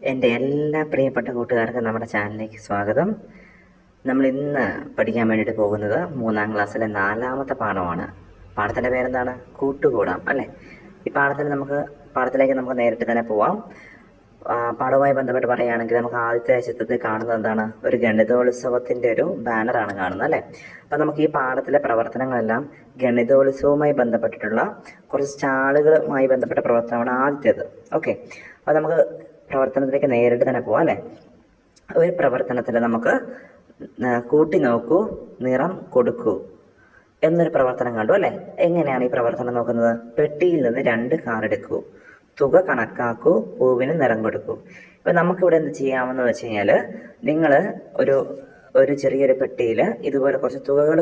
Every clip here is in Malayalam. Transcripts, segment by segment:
എൻ്റെ എല്ലാ പ്രിയപ്പെട്ട കൂട്ടുകാർക്കും നമ്മുടെ ചാനലിലേക്ക് സ്വാഗതം. നമ്മൾ ഇന്ന് പഠിക്കാൻ വേണ്ടിയിട്ട് പോകുന്നത് 3ാം ക്ലാസ്സിലെ 4ാമത്തെ പാഠമാണ്. പാഠത്തിൻ്റെ പേരെന്താണ്? കൂട്ടുകൂടാം അല്ലേ. ഈ പാഠത്തിലേക്ക് നമുക്ക് നേരിട്ട് തന്നെ പോവാം. പാഠവുമായി ബന്ധപ്പെട്ട് പറയുകയാണെങ്കിൽ നമുക്ക് ആദ്യത്തെ ചിത്രത്തിൽ കാണുന്നത് എന്താണ്? ഒരു ഗണിതോത്സവത്തിൻ്റെ ഒരു ബാനറാണ് കാണുന്നത് അല്ലേ. അപ്പം നമുക്ക് ഈ പാഠത്തിലെ പ്രവർത്തനങ്ങളെല്ലാം ഗണിതോത്സവവുമായി ബന്ധപ്പെട്ടിട്ടുള്ള കുറച്ച് സ്റ്റാളുകളുമായി ബന്ധപ്പെട്ട പ്രവർത്തനമാണ് ആദ്യത്തേത്. ഓക്കെ, അപ്പോൾ നമുക്ക് പ്രവർത്തനത്തിലേക്ക് നേരിട്ട് തന്നെ പോവാം അല്ലേ. ഒരു പ്രവർത്തനത്തിൽ നമുക്ക് കൂട്ടി നോക്കൂ, നിറം കൊടുക്കൂ എന്നൊരു പ്രവർത്തനം കണ്ടു അല്ലേ. എങ്ങനെയാണ് ഈ പ്രവർത്തനം നോക്കുന്നത്? പെട്ടിയിൽ നിന്ന് 2 കാർഡ് എടുക്കൂ, തുക കണക്കാക്കൂ, പൂവിന് നിറം കൊടുക്കൂ. ഇപ്പം നമുക്കിവിടെ എന്ത് ചെയ്യാമെന്ന് വെച്ച് കഴിഞ്ഞാൽ, നിങ്ങൾ ഒരു ചെറിയൊരു പെട്ടിയിൽ ഇതുപോലെ കുറച്ച് തുകകൾ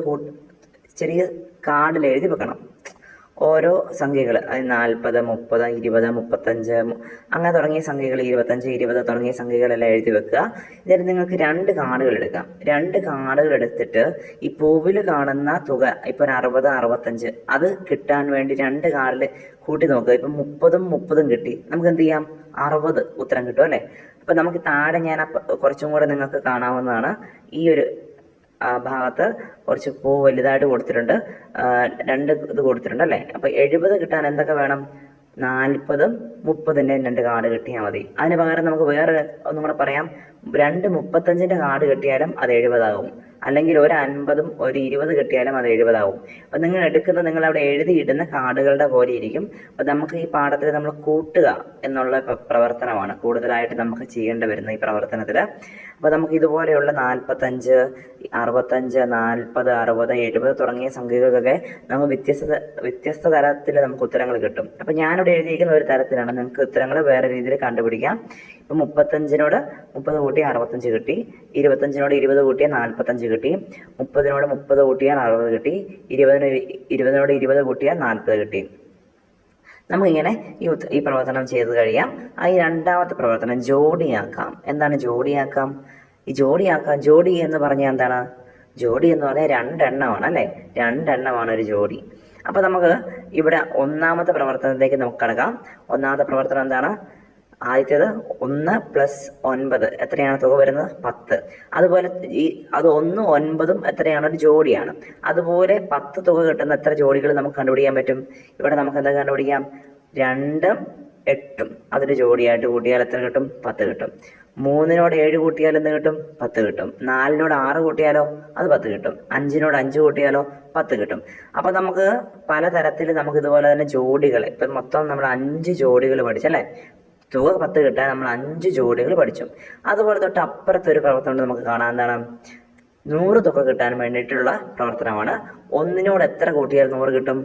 ചെറിയ കാർഡിൽ എഴുതി വെക്കണം. ഓരോ സംഖ്യകൾ, അത് 40, 30, 20, 35 അങ്ങനെ തുടങ്ങിയ സംഖ്യകൾ, 25, 20 തുടങ്ങിയ സംഖ്യകളെല്ലാം എഴുതി വെക്കുക. എന്നിട്ട് നിങ്ങൾക്ക് 2 കാർഡുകൾ എടുക്കാം. 2 കാർഡുകൾ എടുത്തിട്ട് ഈ പൂവിൽ കാണുന്ന തുക, ഇപ്പോൾ ഒരു 60, 65 അത് കിട്ടാൻ വേണ്ടി 2 കാർഡിൽ കൂട്ടി നോക്കുക. ഇപ്പം 30ഉം 30ഉം കിട്ടി, നമുക്ക് എന്ത് ചെയ്യാം? 60 ഉത്തരം കിട്ടും അല്ലേ. അപ്പം നമുക്ക് താഴെ ഞാൻ കുറച്ചും കൂടെ നിങ്ങൾക്ക് കാണാവുന്നതാണ്. ഈ ഒരു ഭാഗത്ത് കുറച്ച് പൂ വലുതായിട്ട് കൊടുത്തിട്ടുണ്ട്, 2 ഇത് കൊടുത്തിട്ടുണ്ട് അല്ലേ. അപ്പോൾ 70 കിട്ടാൻ എന്തൊക്കെ വേണം? 40ഉം 30ൻ്റെ 2 കാർഡ് കിട്ടിയാൽ മതി. അതിന് പകരം നമുക്ക് വേറെ ഒന്നും കൂടെ പറയാം. 2 35ൻ്റെ കാർഡ് കിട്ടിയാലും അത് 70 ആകും. അല്ലെങ്കിൽ ഒരു 50ഉം ഒരു 20 കിട്ടിയാലും അത് 70 ആകും. അപ്പം നിങ്ങൾ എടുക്കുന്നത് നിങ്ങളവിടെ എഴുതിയിടുന്ന കാർഡുകളുടെ പോലെ ഇരിക്കും. അപ്പം നമുക്ക് ഈ പാഠത്തിൽ നമ്മൾ കൂട്ടുക എന്നുള്ള പ്രവർത്തനമാണ് കൂടുതലായിട്ട് നമുക്ക് ചെയ്യേണ്ടി വരുന്നത് ഈ പ്രവർത്തനത്തിൽ. അപ്പോൾ നമുക്ക് ഇതുപോലെയുള്ള 45, 65, 40, 60, 70 തുടങ്ങിയ സംഖ്യകൾക്കൊക്കെ നമുക്ക് വ്യത്യസ്ത തരത്തിൽ നമുക്ക് ഉത്തരങ്ങൾ കിട്ടും. അപ്പം ഞാനിവിടെ എഴുതിയിരിക്കുന്ന ഒരു തരത്തിലാണ്. നിങ്ങൾക്ക് ഉത്തരങ്ങൾ വേറെ രീതിയിൽ കണ്ടുപിടിക്കാം. ഇപ്പം 35നോട് 30 കൂട്ടിയാൽ 65 കിട്ടി, 25നോട് 20 കൂട്ടിയാൽ 45 കിട്ടി, 30നോട് 30 കൂട്ടിയാൽ 60 കിട്ടി, 20നോട് 20 കൂട്ടിയാൽ 40 കിട്ടി. നമുക്കിങ്ങനെ ഈ പ്രവർത്തനം ചെയ്ത് കഴിയാം. ഈ 2ാമത്തെ പ്രവർത്തനം ജോഡിയാക്കാം. എന്താണ് ജോഡിയാക്കാം? ജോഡി എന്ന് പറഞ്ഞാൽ എന്താണ്? ജോഡി എന്ന് പറഞ്ഞാൽ 2 എണ്ണമാണ് അല്ലേ. 2 എണ്ണമാണ് ഒരു ജോഡി. അപ്പോൾ നമുക്ക് ഇവിടെ 1ാമത്തെ പ്രവർത്തനത്തിലേക്ക് നമുക്ക് കടക്കാം. 1ാമത്തെ പ്രവർത്തനം എന്താണ്? ആദ്യത്തേത് 1 + 9 എത്രയാണ് തുക വരുന്നത്? 10. അതുപോലെ അത് 1ഉം 9ഉം എത്രയാണ്? ഒരു ജോഡിയാണ്. അതുപോലെ 10 തുക കിട്ടുന്ന എത്ര ജോഡികൾ നമുക്ക് കണ്ടുപിടിക്കാൻ പറ്റും? ഇവിടെ നമുക്ക് എന്താ കണ്ടുപിടിക്കാം? 2ഉം 8ഉം അതൊരു ജോഡിയായിട്ട് കൂട്ടിയാൽ എത്ര കിട്ടും? 10 കിട്ടും. 3നോട് 7 കൂട്ടിയാൽ എന്ത് കിട്ടും? 10 കിട്ടും. 4നോട് 6 കൂട്ടിയാലോ? അത് 10 കിട്ടും. 5നോട് 5 കൂട്ടിയാലോ? 10 കിട്ടും. അപ്പം നമുക്ക് പലതരത്തിൽ നമുക്ക് ഇതുപോലെ തന്നെ ജോഡികൾ, ഇപ്പം മൊത്തം നമ്മൾ 5 ജോഡികൾ പഠിച്ചല്ലേ. തുക 10 കിട്ടാൻ നമ്മൾ 5 ജോഡികൾ പഠിച്ചു. അതുപോലെ തൊട്ട് അപ്പുറത്തെ ഒരു പ്രവർത്തനം നമുക്ക് കാണാൻ, എന്താണ്? 100 തുക കിട്ടാൻ വേണ്ടിയിട്ടുള്ള പ്രവർത്തനമാണ്. 1നോട് എത്ര കൂട്ടിയാൽ 100 കിട്ടും?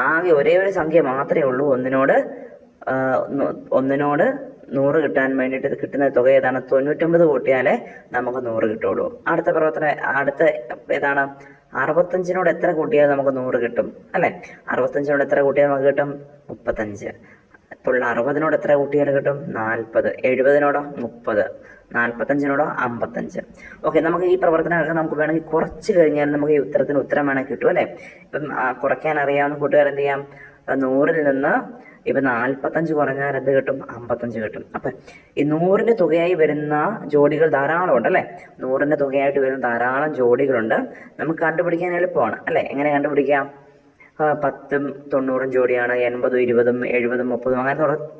ആകെ ഒരേ ഒരു സംഖ്യ മാത്രമേ ഉള്ളൂ. 1നോട് 100 കിട്ടാൻ വേണ്ടിയിട്ട് കിട്ടുന്ന തുക ഏതാണ്? 99 കൂട്ടിയാലേ നമുക്ക് 100 കിട്ടുള്ളൂ. അടുത്ത ഏതാണ്? 65നോട് എത്ര കൂട്ടിയാൽ നമുക്ക് 100 കിട്ടും അല്ലേ. 65നോട് എത്ര കൂട്ടിയാൽ നമുക്ക് കിട്ടും? 35. ഇപ്പോൾ 60നോട് എത്ര കൂട്ടിയാൽ കിട്ടും? 40. 70നോടോ? 30. 45നോടോ? 55. ഓക്കെ, നമുക്ക് ഈ പ്രവർത്തനമൊക്കെ നമുക്ക് വേണമെങ്കിൽ കുറച്ച് കഴിഞ്ഞാൽ നമുക്ക് ഈ ഉത്തരത്തിന് ഉത്തരം വേണമെങ്കിൽ കിട്ടും അല്ലേ. ഇപ്പം കുറയ്ക്കാൻ അറിയാവുന്ന കൂട്ടുകാർ എന്ത് ചെയ്യാം? 100ൽ നിന്ന് ഇപ്പം 45 കുറഞ്ഞാൽ എന്ത് കിട്ടും? 55 കിട്ടും. അപ്പം ഈ 100ൻ്റെ തുകയായി വരുന്ന ജോഡികൾ ധാരാളം ഉണ്ട് അല്ലേ. 100ൻ്റെ തുകയായിട്ട് വരുന്ന ധാരാളം ജോഡികളുണ്ട്. നമുക്ക് കണ്ടുപിടിക്കാൻ എളുപ്പമാണ് അല്ലേ. എങ്ങനെ കണ്ടുപിടിക്കാം? 10ഉം 90ഉം ജോഡിയാണ്, 80ഉം 20ഉം 70ഉം 30ഉം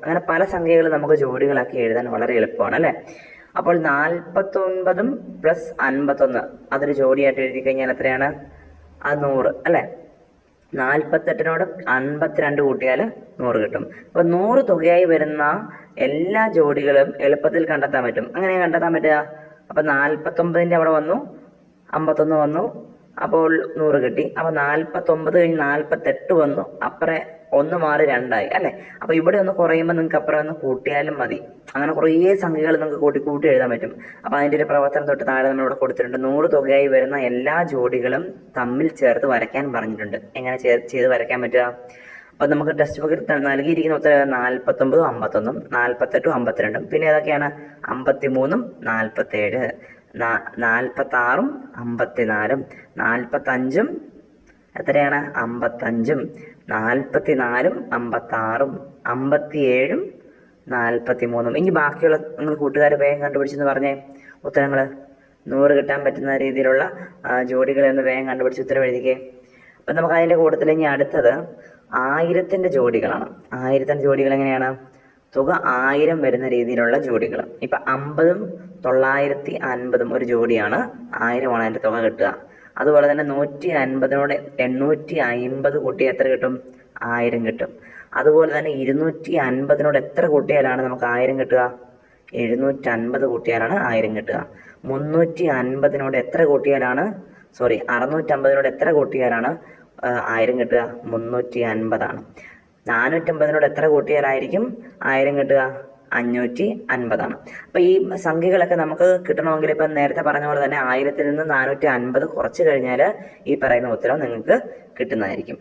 അങ്ങനെ പല സംഖ്യകൾ നമുക്ക് ജോഡികളാക്കി എഴുതാൻ വളരെ എളുപ്പമാണ് അല്ലേ. അപ്പോൾ 49 + 51 അതൊരു ജോഡിയായിട്ട് എഴുതി കഴിഞ്ഞാൽ എത്രയാണ്? അത് 100 അല്ലേ. 48നോട് 52 കൂട്ടിയാൽ 100 കിട്ടും. അപ്പോൾ 100 തുകയായി വരുന്ന എല്ലാ ജോഡികളും എളുപ്പത്തിൽ കണ്ടെത്താൻ പറ്റും. അങ്ങനെ കണ്ടെത്താൻ പറ്റുക. അപ്പം 49ൻ്റെ അവിടെ വന്നു, 51 വന്നു, അപ്പോൾ 100 കിട്ടി. അപ്പോൾ 49 കഴിഞ്ഞ് 48 വന്നു, അപ്പുറം 1 മാറി 2 ആയി അല്ലേ. അപ്പോൾ ഇവിടെ ഒന്ന് കുറയുമ്പോൾ നിങ്ങൾക്ക് അപ്പുറം ഒന്ന് കൂട്ടിയാലും മതി. അങ്ങനെ കുറേ സംഖ്യകൾ നിങ്ങൾക്ക് കൂട്ടി എഴുതാൻ പറ്റും. അപ്പോൾ അതിൻ്റെ ഒരു പ്രവർത്തനം തൊട്ട് താഴെ നമ്മളിവിടെ കൊടുത്തിട്ടുണ്ട്. 100 തുകയായി വരുന്ന എല്ലാ ജോഡികളും തമ്മിൽ ചേർത്ത് വരയ്ക്കാൻ പറഞ്ഞിട്ടുണ്ട്. എങ്ങനെ ചെയ്ത് വരയ്ക്കാൻ പറ്റുക? അപ്പോൾ നമുക്ക് ടെക്സ്റ്റ് ബുക്കിൽ നൽകിയിരിക്കുന്ന ഉത്തരം 49ഉം 51ഉം 48ഉം 52ഉം പിന്നെ ഏതൊക്കെയാണ്? 53ഉം 47, 46ഉം 54ഉം 45ഉം എത്രയാണ്? 55ഉം 44ഉം 56ഉം 57ഉം 43. ഇനി ബാക്കിയുള്ള നിങ്ങൾ കൂട്ടുകാർ വേഗം കണ്ടുപിടിച്ചെന്ന് പറഞ്ഞേ ഉത്തരങ്ങൾ. 100 കിട്ടാൻ പറ്റുന്ന രീതിയിലുള്ള ജോഡികളെന്ന് വേഗം കണ്ടുപിടിച്ച് ഉത്തരം എഴുതിക്കേ. അപ്പം നമുക്ക് അതിൻ്റെ കൂട്ടത്തിൽ ഇനി അടുത്തത് 1000-ന്റെ ജോഡികളാണ്. 1000-ന്റെ ജോഡികൾ എങ്ങനെയാണ്? തുക 1000 വരുന്ന രീതിയിലുള്ള ജോഡികൾ. ഇപ്പം 50-ഉം 950-ഉം ഒരു ജോഡിയാണ്. 1000 അതിൻ്റെ തുക കിട്ടുക. അതുപോലെ തന്നെ 150-നോട് 850 കൂട്ടിയാൽ എത്ര കിട്ടും? 1000 കിട്ടും. അതുപോലെ തന്നെ 250-നോട് എത്ര കൂട്ടിയാലാണ് നമുക്ക് 1000 കിട്ടുക? 750 കൂട്ടിയാലാണ് 1000 കിട്ടുക. 350-നോട് എത്ര കൂട്ടിയാലാണ് 650-നോട് എത്ര കൂട്ടിയാലാണ് 1000 കിട്ടുക? 350 ആണ്. 450-നോട് എത്ര കൂട്ടിയാലായിരിക്കും 1000 കിട്ടുക? 550 ആണ്. അപ്പം ഈ സംഖ്യകളൊക്കെ നമുക്ക് കിട്ടണമെങ്കിൽ ഇപ്പം നേരത്തെ പറഞ്ഞ പോലെ തന്നെ 1000-ൽ നിന്ന് 450 കുറച്ച് കഴിഞ്ഞാൽ ഈ പറയുന്ന ഉത്തരം നിങ്ങൾക്ക് കിട്ടുന്നതായിരിക്കും.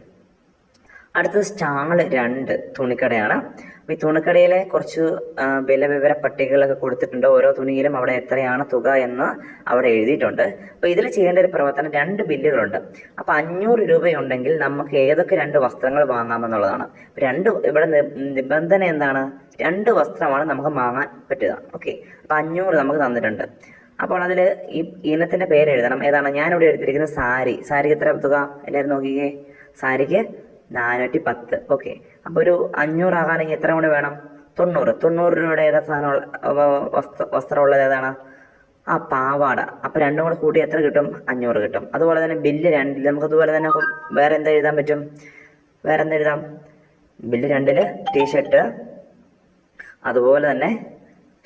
അടുത്തത് സ്റ്റാൾ 2 തുണിക്കടയാണ്. അപ്പോൾ ഈ തുണിക്കടയിലെ കുറച്ച് വില പട്ടികകളൊക്കെ കൊടുത്തിട്ടുണ്ട്. ഓരോ തുണിയിലും അവിടെ എത്രയാണ് തുക എന്ന് അവിടെ എഴുതിയിട്ടുണ്ട്. അപ്പോൾ ഇതിൽ ചെയ്യേണ്ട ഒരു പ്രവർത്തനം 2 ബില്ലുകളുണ്ട്. അപ്പോൾ 500 രൂപയുണ്ടെങ്കിൽ നമുക്ക് ഏതൊക്കെ 2 വസ്ത്രങ്ങൾ വാങ്ങാമെന്നുള്ളതാണ്. ഇവിടെ നിബന്ധന എന്താണ്? 2 വസ്ത്രമാണ് നമുക്ക് വാങ്ങാൻ പറ്റുക. ഓക്കെ, അപ്പോൾ 500 നമുക്ക് തന്നിട്ടുണ്ട്. അപ്പോൾ അതിൽ ഈ ഇനത്തിൻ്റെ പേര് എഴുതണം. ഏതാണ്? ഞാനിവിടെ എടുത്തിരിക്കുന്നത് സാരിക്ക് എത്ര തുക? എല്ലാവരും നോക്കിക്കേ. സാരിക്ക് 410. ഓക്കെ, അപ്പോൾ ഒരു 500 ആകാനെങ്കിൽ എത്ര കൂടെ വേണം? 90 രൂപയുടെ ഏതാ സാധനം വസ്ത്രമുള്ളത് ഏതാണ്? പാവാട. അപ്പോൾ 2 കൂടെ കൂട്ടി എത്ര കിട്ടും? 500 കിട്ടും. അതുപോലെ തന്നെ ബില്ല് 2 നമുക്ക് അതുപോലെ തന്നെ വേറെ എന്താ എഴുതാൻ പറ്റും? വേറെ എന്തെഴുതാം? ബില്ല് 2 ടീഷർട്ട് അതുപോലെ തന്നെ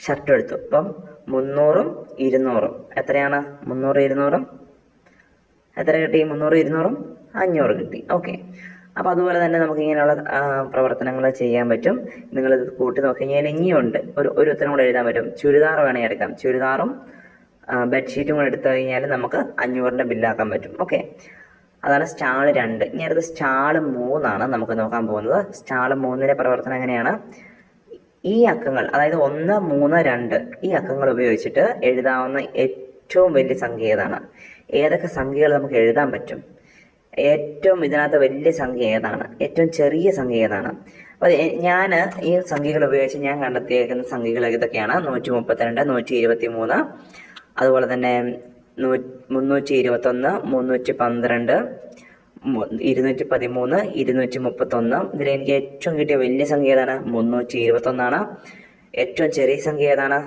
ഷർട്ട് എടുത്തു. അപ്പം 300-ഉം 200-ഉം എത്രയാണ്? 300 200-ഉം എത്ര കിട്ടി? 300 200-ഉം 500 കിട്ടി. ഓക്കെ, അപ്പോൾ അതുപോലെ തന്നെ നമുക്ക് ഇങ്ങനെയുള്ള പ്രവർത്തനങ്ങൾ ചെയ്യാൻ പറ്റും. നിങ്ങളിത് കൂട്ടി നോക്കി കഴിഞ്ഞാൽ ഇനിയുണ്ട് ഒരു ഉത്തരം കൂടെ എഴുതാൻ പറ്റും. ചുരിദാർ വേണമെങ്കിൽ എടുക്കാം. ചുരിദാറും ബെഡ്ഷീറ്റും കൂടെ എടുത്തു കഴിഞ്ഞാൽ നമുക്ക് 500-ന്റെ ബില്ലാക്കാൻ പറ്റും. ഓക്കെ, അതാണ് സ്റ്റാൾ 2. ഇനി അടുത്ത് സ്റ്റാൾ 3 നമുക്ക് നോക്കാൻ പോകുന്നത്. സ്റ്റാൾ 3-ലെ പ്രവർത്തനം എങ്ങനെയാണ്? ഈ അക്കങ്ങൾ, അതായത് 1 3 2 ഈ അക്കങ്ങൾ ഉപയോഗിച്ചിട്ട് എഴുതാവുന്ന ഏറ്റവും വലിയ സംഖ്യ ഏതാണ്? ഏതൊക്കെ സംഖ്യകൾ നമുക്ക് എഴുതാൻ പറ്റും? ഏറ്റവും ഇതിനകത്ത് വലിയ സംഖ്യ ഏതാണ്? ഏറ്റവും ചെറിയ സംഖ്യ ഏതാണ്? അപ്പോൾ ഞാൻ ഈ സംഖ്യകൾ ഉപയോഗിച്ച് ഞാൻ കണ്ടെത്തിയേക്കുന്ന സംഖ്യകൾ ഇതൊക്കെയാണ്. 132, 123, അതുപോലെ തന്നെ 321, 312, 213, 231. ഇതിൽ എനിക്ക് ഏറ്റവും കിട്ടിയ വലിയ സംഖ്യ ഏതാണ്? 321. ഏറ്റവും ചെറിയ സംഖ്യ ഏതാണ്?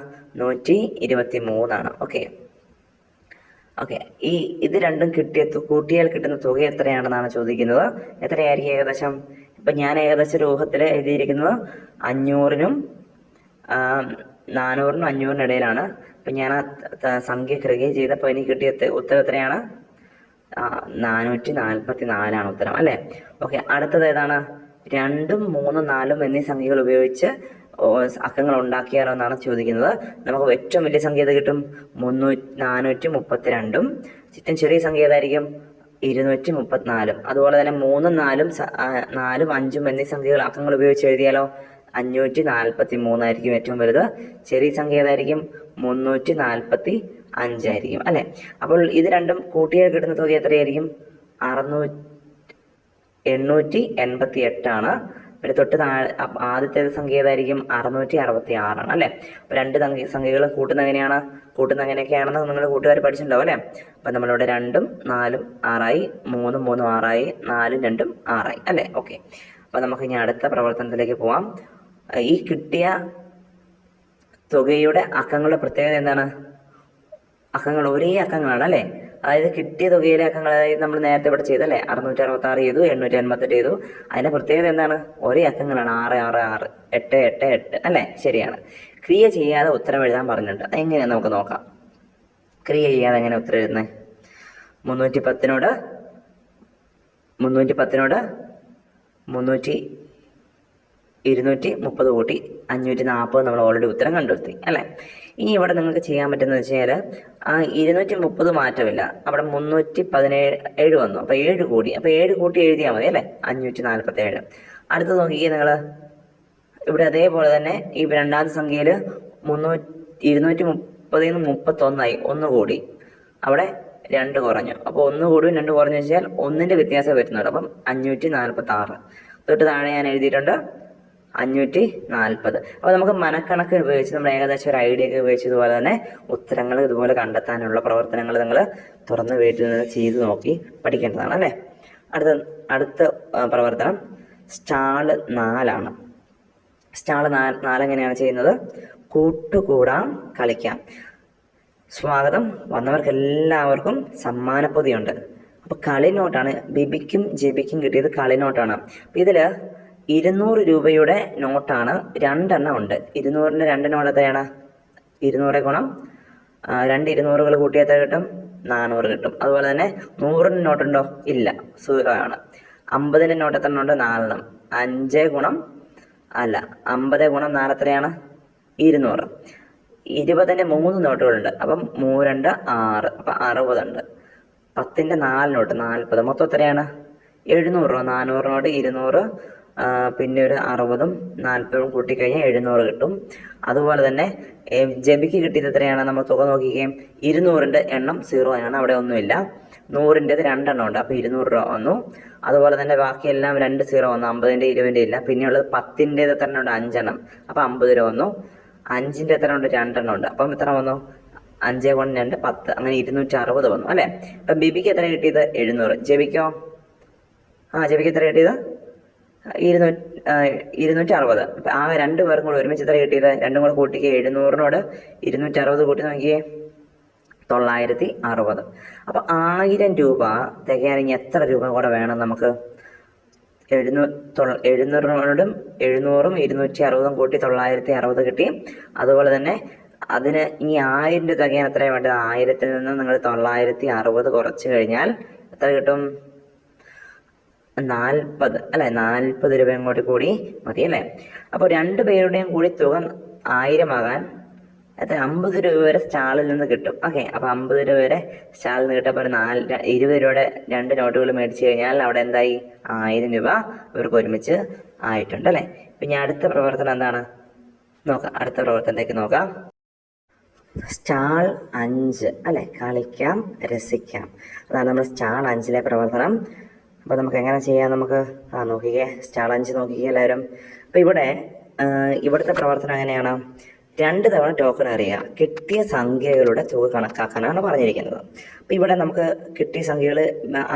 123. ഓക്കെ, ഇത് രണ്ടും കൂട്ടിയാൽ കിട്ടുന്ന തുക എത്രയാണെന്നാണ് ചോദിക്കുന്നത്. എത്രയായിരിക്കും ഏകദേശം? ഇപ്പം ഞാൻ ഏകദേശം രൂപത്തിൽ എഴുതിയിരിക്കുന്നത് 500-നും 400-നും 500-നും ഇടയിലാണ്. അപ്പം ഞാൻ ആ സംഖ്യ ക്രിയ ചെയ്തപ്പോൾ എനിക്ക് കിട്ടിയ ഉത്തരം എത്രയാണ്? 444 ഉത്തരം, അല്ലേ? ഓക്കെ, അടുത്തത് ഏതാണ്? 2, 3, 4 എന്നീ സംഖ്യകൾ ഉപയോഗിച്ച് അക്കങ്ങൾ ഉണ്ടാക്കിയാലോ എന്നാണ് ചോദിക്കുന്നത്. നമുക്ക് ഏറ്റവും വലിയ സംഖ്യ ഏത് കിട്ടും? 432. ഏറ്റവും ചെറിയ സംഖ്യ ഏതായിരിക്കും? 234. അതുപോലെ തന്നെ 3, 4, 5 എന്നീ സംഖ്യകൾ അക്കങ്ങൾ ഉപയോഗിച്ച് എഴുതിയാലോ? 543 ആയിരിക്കും ഏറ്റവും വലുത്. ചെറിയ സംഖ്യ ഏതായിരിക്കും? 345 ആയിരിക്കും, അല്ലേ? അപ്പോൾ ഇത് രണ്ടും കൂട്ടിയാൽ കിട്ടുന്ന തുക എത്രയായിരിക്കും? 888. പിന്നെ തൊട്ട് ആദ്യത്തെ സംഖ്യ ഏതായിരിക്കും? 666, അല്ലേ? അപ്പോൾ 2 സംഖ്യകൾ കൂട്ടുന്ന എങ്ങനെയൊക്കെയാണെന്ന് നിങ്ങൾ കൂട്ടുകാർ പഠിച്ചിട്ടുണ്ടാവും, അല്ലേ? അപ്പം നമ്മളിവിടെ 2ഉം 4ഉം 6ആയി, 3ഉം 3ഉം 6ആയി, 4ഉം 2ഉം 6ആയി, അല്ലേ? ഓക്കെ, അപ്പം നമുക്ക് ഇനി അടുത്ത പ്രവർത്തനത്തിലേക്ക് പോവാം. ഈ കിട്ടിയ തുകയുടെ അക്കങ്ങളുടെ പ്രത്യേകത എന്താണ്? അക്കങ്ങൾ ഒരേ അക്കങ്ങളാണ്, അല്ലേ? അതായത് കിട്ടിയ തുകയിലെ അക്കങ്ങൾ, അതായത് നമ്മൾ നേരത്തെ ഇവിടെ ചെയ്തല്ലേ, 666 ചെയ്തു, 858 ചെയ്തു. അതിൻ്റെ പ്രത്യേകത എന്താണ്? ഒരേ അക്കങ്ങളാണ്. 6 6 6 8 8 8, അല്ലേ? ശരിയാണ്. ക്രിയ ചെയ്യാതെ ഉത്തരം എഴുതാൻ പറഞ്ഞിട്ടുണ്ട്. എങ്ങനെയാണെന്ന് നമുക്ക് നോക്കാം. ക്രിയ ചെയ്യാതെ എങ്ങനെ ഉത്തരം എഴുതുന്നത്? 310-നോട് 230 കൂട്ടി 540 നമ്മൾ ഓൾറെഡി ഉത്തരം കണ്ടെത്തി, അല്ലേ? ഇനി ഇവിടെ നിങ്ങൾക്ക് ചെയ്യാൻ പറ്റുന്നത് വെച്ച് കഴിഞ്ഞാൽ 230 മാറ്റമില്ല, അവിടെ 317 വന്നു. അപ്പോൾ 7 കൂടി, അപ്പോൾ 7 കൂട്ടി എഴുതിയാൽ മതി, അല്ലേ? 547. അടുത്ത് നോക്കിക്കേ നിങ്ങൾ, ഇവിടെ അതേപോലെ തന്നെ ഈ രണ്ടാമത്തെ സംഖ്യയിൽ 230-ൽ നിന്ന് 31ആയി, 1 കൂടി, അവിടെ 2 കുറഞ്ഞു. അപ്പോൾ 1 കൂടും 2 കുറഞ്ഞു വെച്ചാൽ 1-ന്റെ വ്യത്യാസം വരുന്നുണ്ട്. അപ്പം 546. തൊട്ട് താഴെ ഞാൻ എഴുതിയിട്ടുണ്ട് 540. അപ്പോൾ നമുക്ക് മനക്കണക്ക് ഉപയോഗിച്ച് നമ്മൾ ഏകദേശം ഒരു ഐഡിയ ഒക്കെ ഉപയോഗിച്ചതുപോലെ തന്നെ ഉത്തരങ്ങൾ ഇതുപോലെ കണ്ടെത്താനുള്ള പ്രവർത്തനങ്ങൾ നിങ്ങൾ തുറന്ന് വീട്ടിൽ നിന്ന് ചെയ്ത് നോക്കി പഠിക്കേണ്ടതാണ് അല്ലേ. അടുത്ത പ്രവർത്തനം സ്റ്റാള് 4 സ്റ്റാള് 4 എങ്ങനെയാണ് ചെയ്യുന്നത്? കൂട്ടുകൂടാം കളിക്കാം. സ്വാഗതം, വന്നവർക്ക് എല്ലാവർക്കും സമ്മാനപ്പൊതിയുണ്ട്. അപ്പോൾ കളി നോട്ടാണ്. ബിബിക്കും ജെബിക്കും കിട്ടിയത് കളി നോട്ടാണ്. അപ്പം ഇതിൽ 200 രൂപയുടെ നോട്ടാണ്, 2 എണ്ണം ഉണ്ട്. 200-ൻ്റെ 2 നോട്ട് എത്രയാണ്? 200 ഗുണം 2 200കൾ കൂട്ടിയാൽ എത്ര കിട്ടും? 400 കിട്ടും. അതുപോലെ തന്നെ 100-ൻ്റെ നോട്ടുണ്ടോ? ഇല്ല, 0 ആണ്. 50-ൻ്റെ നോട്ട് എത്ര ഉണ്ട്? 4 എണ്ണം. 50 ഗുണം 4 എത്രയാണ്? 200. 20-ൻ്റെ 3 നോട്ടുകളുണ്ട്. അപ്പം 3 2 6, അപ്പം 60 ഉണ്ട്. 10-ൻ്റെ 4 നോട്ട് 40, മൊത്തം എത്രയാണ്? 700 രൂപ. 400 നോട്ട് 200, പിന്നെ ഒരു 60ഉം 40ഉം കൂട്ടിക്കഴിഞ്ഞാൽ 700 കിട്ടും. അതുപോലെ തന്നെ ജെബിക്ക് കിട്ടിയത് എത്രയാണ്? നമ്മൾ തുക നോക്കിക്കുകയും 200-ൻ്റെ എണ്ണം 0 ആണ്, അവിടെ ഒന്നുമില്ല. 100-ൻ്റെത് 2 എണ്ണം ഉണ്ട്, അപ്പോൾ 200 രൂപ വന്നു. അതുപോലെ തന്നെ ബാക്കിയെല്ലാം 2 0 വന്നു. 50-ൻ്റെ 20-ൻ്റെ ഇല്ല. പിന്നെയുള്ളത് 10-ൻ്റേത് എത്ര എണ്ണം ഉണ്ട്? 5 എണ്ണം, അപ്പോൾ 50 രൂപ വന്നു. 5-ൻ്റെ എത്ര ഉണ്ട്? 2 എണ്ണം ഉണ്ട്, അപ്പം എത്ര വന്നു? 5 × 2 10, അങ്ങനെ 260 വന്നു അല്ലേ. അപ്പം ബിബിക്ക് എത്ര കിട്ടിയത്? 700. ജെബിക്കോ? ജെബിക്ക് എത്ര കിട്ടിയത്? 260. അപ്പം ആ 2 പേർക്കും കൂടെ ഒരുമിച്ച് എത്ര കിട്ടിയത്? 2 കൂടെ കൂട്ടിക്ക് 700-നോട് 260 കൂട്ടി നോക്കിയേ, 960. അപ്പം 1000 രൂപ തികയാണെങ്കിൽ എത്ര രൂപ കൂടെ വേണം നമുക്ക്? 700-നോടും 700ഉം 260ഉം കൂട്ടി 960 കിട്ടി. അതുപോലെ തന്നെ അതിന് ഇനി 1000 രൂപ തികയാൻ എത്രയാണ് വേണ്ടത്? 1000-ൽ നിന്ന് നിങ്ങൾ 960 കുറച്ച് കഴിഞ്ഞാൽ എത്ര കിട്ടും? 40 അല്ലേ. 40 രൂപ ഇങ്ങോട്ട് കൂടി മതി അല്ലേ. അപ്പോൾ 2 പേരുടെയും കൂടി തുക 1000 ആകാൻ എത്ര? 50 രൂപ വരെ സ്റ്റാളിൽ നിന്ന് കിട്ടും. ഓക്കെ, അപ്പോൾ 50 രൂപ വരെ സ്റ്റാളിൽ നിന്ന് കിട്ടുമ്പോൾ 20 രൂപയുടെ 2 നോട്ടുകൾ മേടിച്ച് കഴിഞ്ഞാൽ അവിടെ എന്തായി? 1000 രൂപ ഇവർക്ക് ഒരുമിച്ച് ആയിട്ടുണ്ട് അല്ലേ. പിന്നെ അടുത്ത പ്രവർത്തനം എന്താണ് നോക്കാം. അടുത്ത പ്രവർത്തനത്തിലേക്ക് നോക്കാം. സ്റ്റാൾ 5 അല്ലേ, കളിക്കാം രസിക്കാം. അതാണ് നമ്മൾ സ്റ്റാൾ 5-ലെ പ്രവർത്തനം. അപ്പോൾ നമുക്ക് എങ്ങനെ ചെയ്യാം? നമുക്ക് നോക്കിക്കേ, സ്റ്റാൾ 5 നോക്കിക്കേ എല്ലാവരും. അപ്പോൾ ഇവിടുത്തെ പ്രവർത്തനം എങ്ങനെയാണ്? 2 തവണ ടോക്കൺ എറിയുക. കിട്ടിയ സംഖ്യകളുടെ തുക കണക്കാക്കാനാണ് പറഞ്ഞിരിക്കുന്നത്. അപ്പോൾ ഇവിടെ നമുക്ക് കിട്ടിയ സംഖ്യകൾ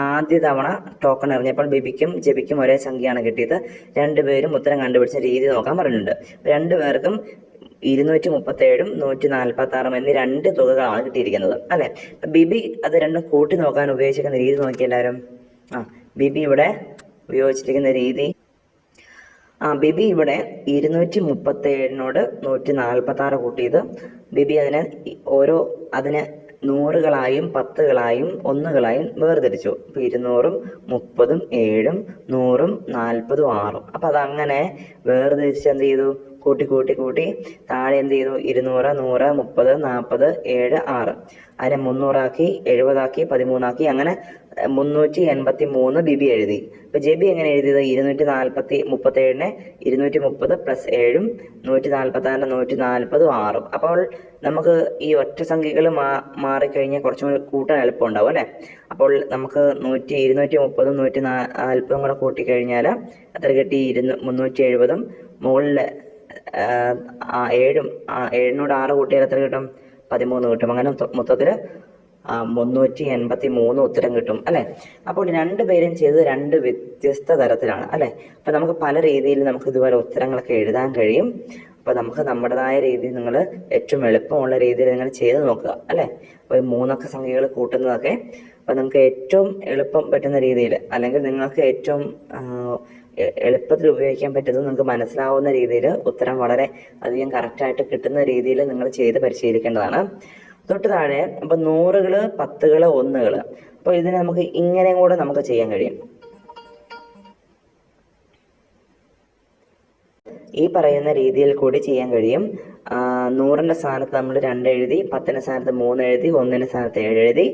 ആദ്യ തവണ ടോക്കൺ എറിഞ്ഞപ്പോൾ ബിബിക്കും ജെബിക്കും ഒരേ സംഖ്യയാണ് കിട്ടിയത്. 2 പേരും ഉത്തരം കണ്ടുപിടിച്ച രീതി നോക്കാൻ പറഞ്ഞിട്ടുണ്ട്. 2 പേർക്കും 237ഉം 146ഉം എന്നീ 2 തുകകളാണ് കിട്ടിയിരിക്കുന്നത് അല്ലേ. ബിബി അത് രണ്ടും കൂട്ടി നോക്കാൻ ഉപയോഗിച്ചിരിക്കുന്ന രീതി നോക്കി എല്ലാവരും. ബിബി ഇവിടെ ഉപയോഗിച്ചിരിക്കുന്ന രീതി, ബിബി ഇവിടെ 237-നോട് 146 കൂട്ടിയത്. ബിബി അതിനെ 100കളായും 10കളായും 1കളായും വേർതിരിച്ചു. അപ്പോൾ 200ഉം 30ഉം 7ഉം 100ഉം 40ഉം 6ഉം. അപ്പോൾ അതങ്ങനെ വേർതിരിച്ച് എന്ത് ചെയ്തു? കൂട്ടി താഴെ എന്ത് ചെയ്തു? 200 100 30 40 7 6, അതിനെ 300 ആക്കി 70 ആക്കി 13 ആക്കി, അങ്ങനെ 383 ബിബി എഴുതി. അപ്പോൾ ജെബി എങ്ങനെ എഴുതിയത്? 237-നെ 230 + 7ഉം 146-നെ 140ഉം 6ഉം. അപ്പോൾ നമുക്ക് ഈ ഒറ്റ സംഖ്യകൾ മാറിക്കഴിഞ്ഞാൽ കുറച്ചും കൂടി കൂട്ടാൻ എളുപ്പമുണ്ടാവും അല്ലേ. അപ്പോൾ നമുക്ക് 230ഉം 140ഉം കൂടെ കൂട്ടിക്കഴിഞ്ഞാൽ എത്ര കിട്ടി? 370ഉം മുകളിൽ 7-നോട് 6 കൂട്ടിയാൽ എത്ര കിട്ടും? 13 കിട്ടും. അങ്ങനെ മൊത്തത്തിൽ 383 ഉത്തരം കിട്ടും അല്ലേ. അപ്പോൾ 2 പേരും ചെയ്തത് 2 വ്യത്യസ്ത തരത്തിലാണ് അല്ലേ. അപ്പോൾ നമുക്ക് പല രീതിയിൽ നമുക്ക് ഇതുപോലെ ഉത്തരങ്ങളൊക്കെ എഴുതാൻ കഴിയും. അപ്പോൾ നമുക്ക് നമ്മുടേതായ രീതിയിൽ നിങ്ങൾ ഏറ്റവും എളുപ്പമുള്ള രീതിയിൽ നിങ്ങൾ ചെയ്ത് നോക്കുക അല്ലേ. അപ്പോൾ 3 സംഖ്യകൾ കൂട്ടുന്നതൊക്കെ അപ്പോൾ നിങ്ങൾക്ക് ഏറ്റവും എളുപ്പം പറ്റുന്ന രീതിയിൽ, അല്ലെങ്കിൽ നിങ്ങൾക്ക് ഏറ്റവും എളുപ്പത്തിൽ ഉപയോഗിക്കാൻ പറ്റുന്നത് നിങ്ങൾക്ക് മനസ്സിലാവുന്ന രീതിയിൽ ഉത്തരം വളരെ അധികം കറക്റ്റായിട്ട് കിട്ടുന്ന രീതിയിൽ നിങ്ങൾ ചെയ്ത് പരിശീലിക്കേണ്ടതാണ്. തൊട്ട് താഴെ അപ്പോൾ 100കൾ 10കൾ 1കൾ. അപ്പോൾ ഇതിനെ നമുക്ക് ഇങ്ങനെയും കൂടെ നമുക്ക് ചെയ്യാൻ കഴിയും. ഈ പറയുന്ന രീതിയിൽ കൂടി ചെയ്യാൻ കഴിയും. 100ന്റെ സ്ഥാനത്ത് നമ്മൾ 2 എഴുതി, 10ന്റെ സ്ഥാനത്ത് 3 എഴുതി, 1ന്റെ സ്ഥാനത്ത് 7 എഴുതി.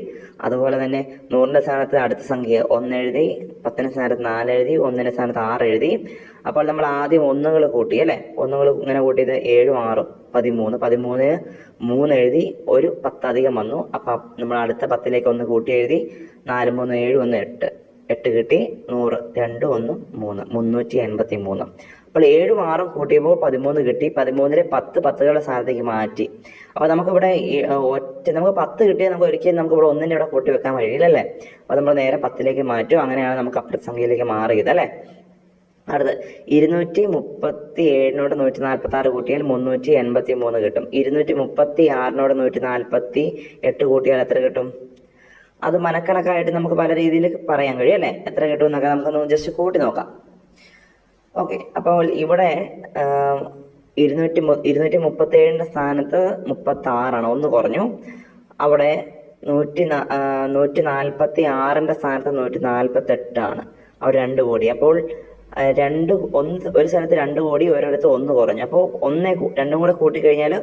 അതുപോലെ തന്നെ 100ന്റെ സ്ഥാനത്ത് അടുത്ത സംഖ്യ 1 എഴുതി, 10ന്റെ സ്ഥാനത്ത് 4 എഴുതി, 1ന്റെ സ്ഥാനത്ത് 6 എഴുതി. അപ്പോൾ നമ്മൾ ആദ്യം 1കൾ കൂട്ടി അല്ലേ. 1കൾ ഇങ്ങനെ കൂട്ടിയത് 7ഉം 6ഉം 13. 13 3 എഴുതി, ഒരു 10 അധികം വന്നു. അപ്പം നമ്മൾ അടുത്ത 10ലേക്ക് 1 കൂട്ടി എഴുതി. 4 3 7 1 8 കിട്ടി. 100 2 1 3 383. അപ്പോൾ 7ഉം 6ഉം കൂട്ടിയപ്പോൾ 13 കിട്ടി. 13-ലെ 10 പത്തുകളുടെ സ്ഥാനത്തേക്ക് മാറ്റി. അപ്പോൾ നമുക്കിവിടെ നമുക്ക് 10 കിട്ടിയാൽ നമുക്ക് ഒരിക്കലും നമുക്ക് ഇവിടെ 1-ന്റെ ഇവിടെ കൂട്ടി വെക്കാൻ കഴിയില്ലല്ലേ. അപ്പോൾ നമ്മൾ നേരെ 10ലേക്ക് മാറ്റും. അങ്ങനെയാണ് നമുക്ക് അപ്പുറത്തെ സംഖ്യയിലേക്ക് മാറിയത് അല്ലേ. അടുത്ത് 237-നോട് 146 കൂട്ടിയാൽ 383 കിട്ടും. 236-നോട് 148 കൂട്ടിയാൽ എത്ര കിട്ടും? അത് മനക്കണക്കായിട്ട് നമുക്ക് പല രീതിയിൽ പറയാൻ കഴിയും അല്ലേ. എത്ര കിട്ടും എന്നൊക്കെ നമുക്കൊന്ന് ജസ്റ്റ് കൂട്ടി നോക്കാം. ഓക്കെ, അപ്പോൾ ഇവിടെ 237-ന്റെ സ്ഥാനത്ത് 36 ഒന്ന് കുറഞ്ഞു. അവിടെ 146-ന്റെ സ്ഥാനത്ത് 148 അവിടെ 2 കൂടി. അപ്പോൾ ഒരു സ്ഥലത്ത് 2 കൂടി, ഒരിടത്ത് 1 കുറഞ്ഞു. അപ്പോൾ 2 കൂടെ കൂട്ടിക്കഴിഞ്ഞാൽ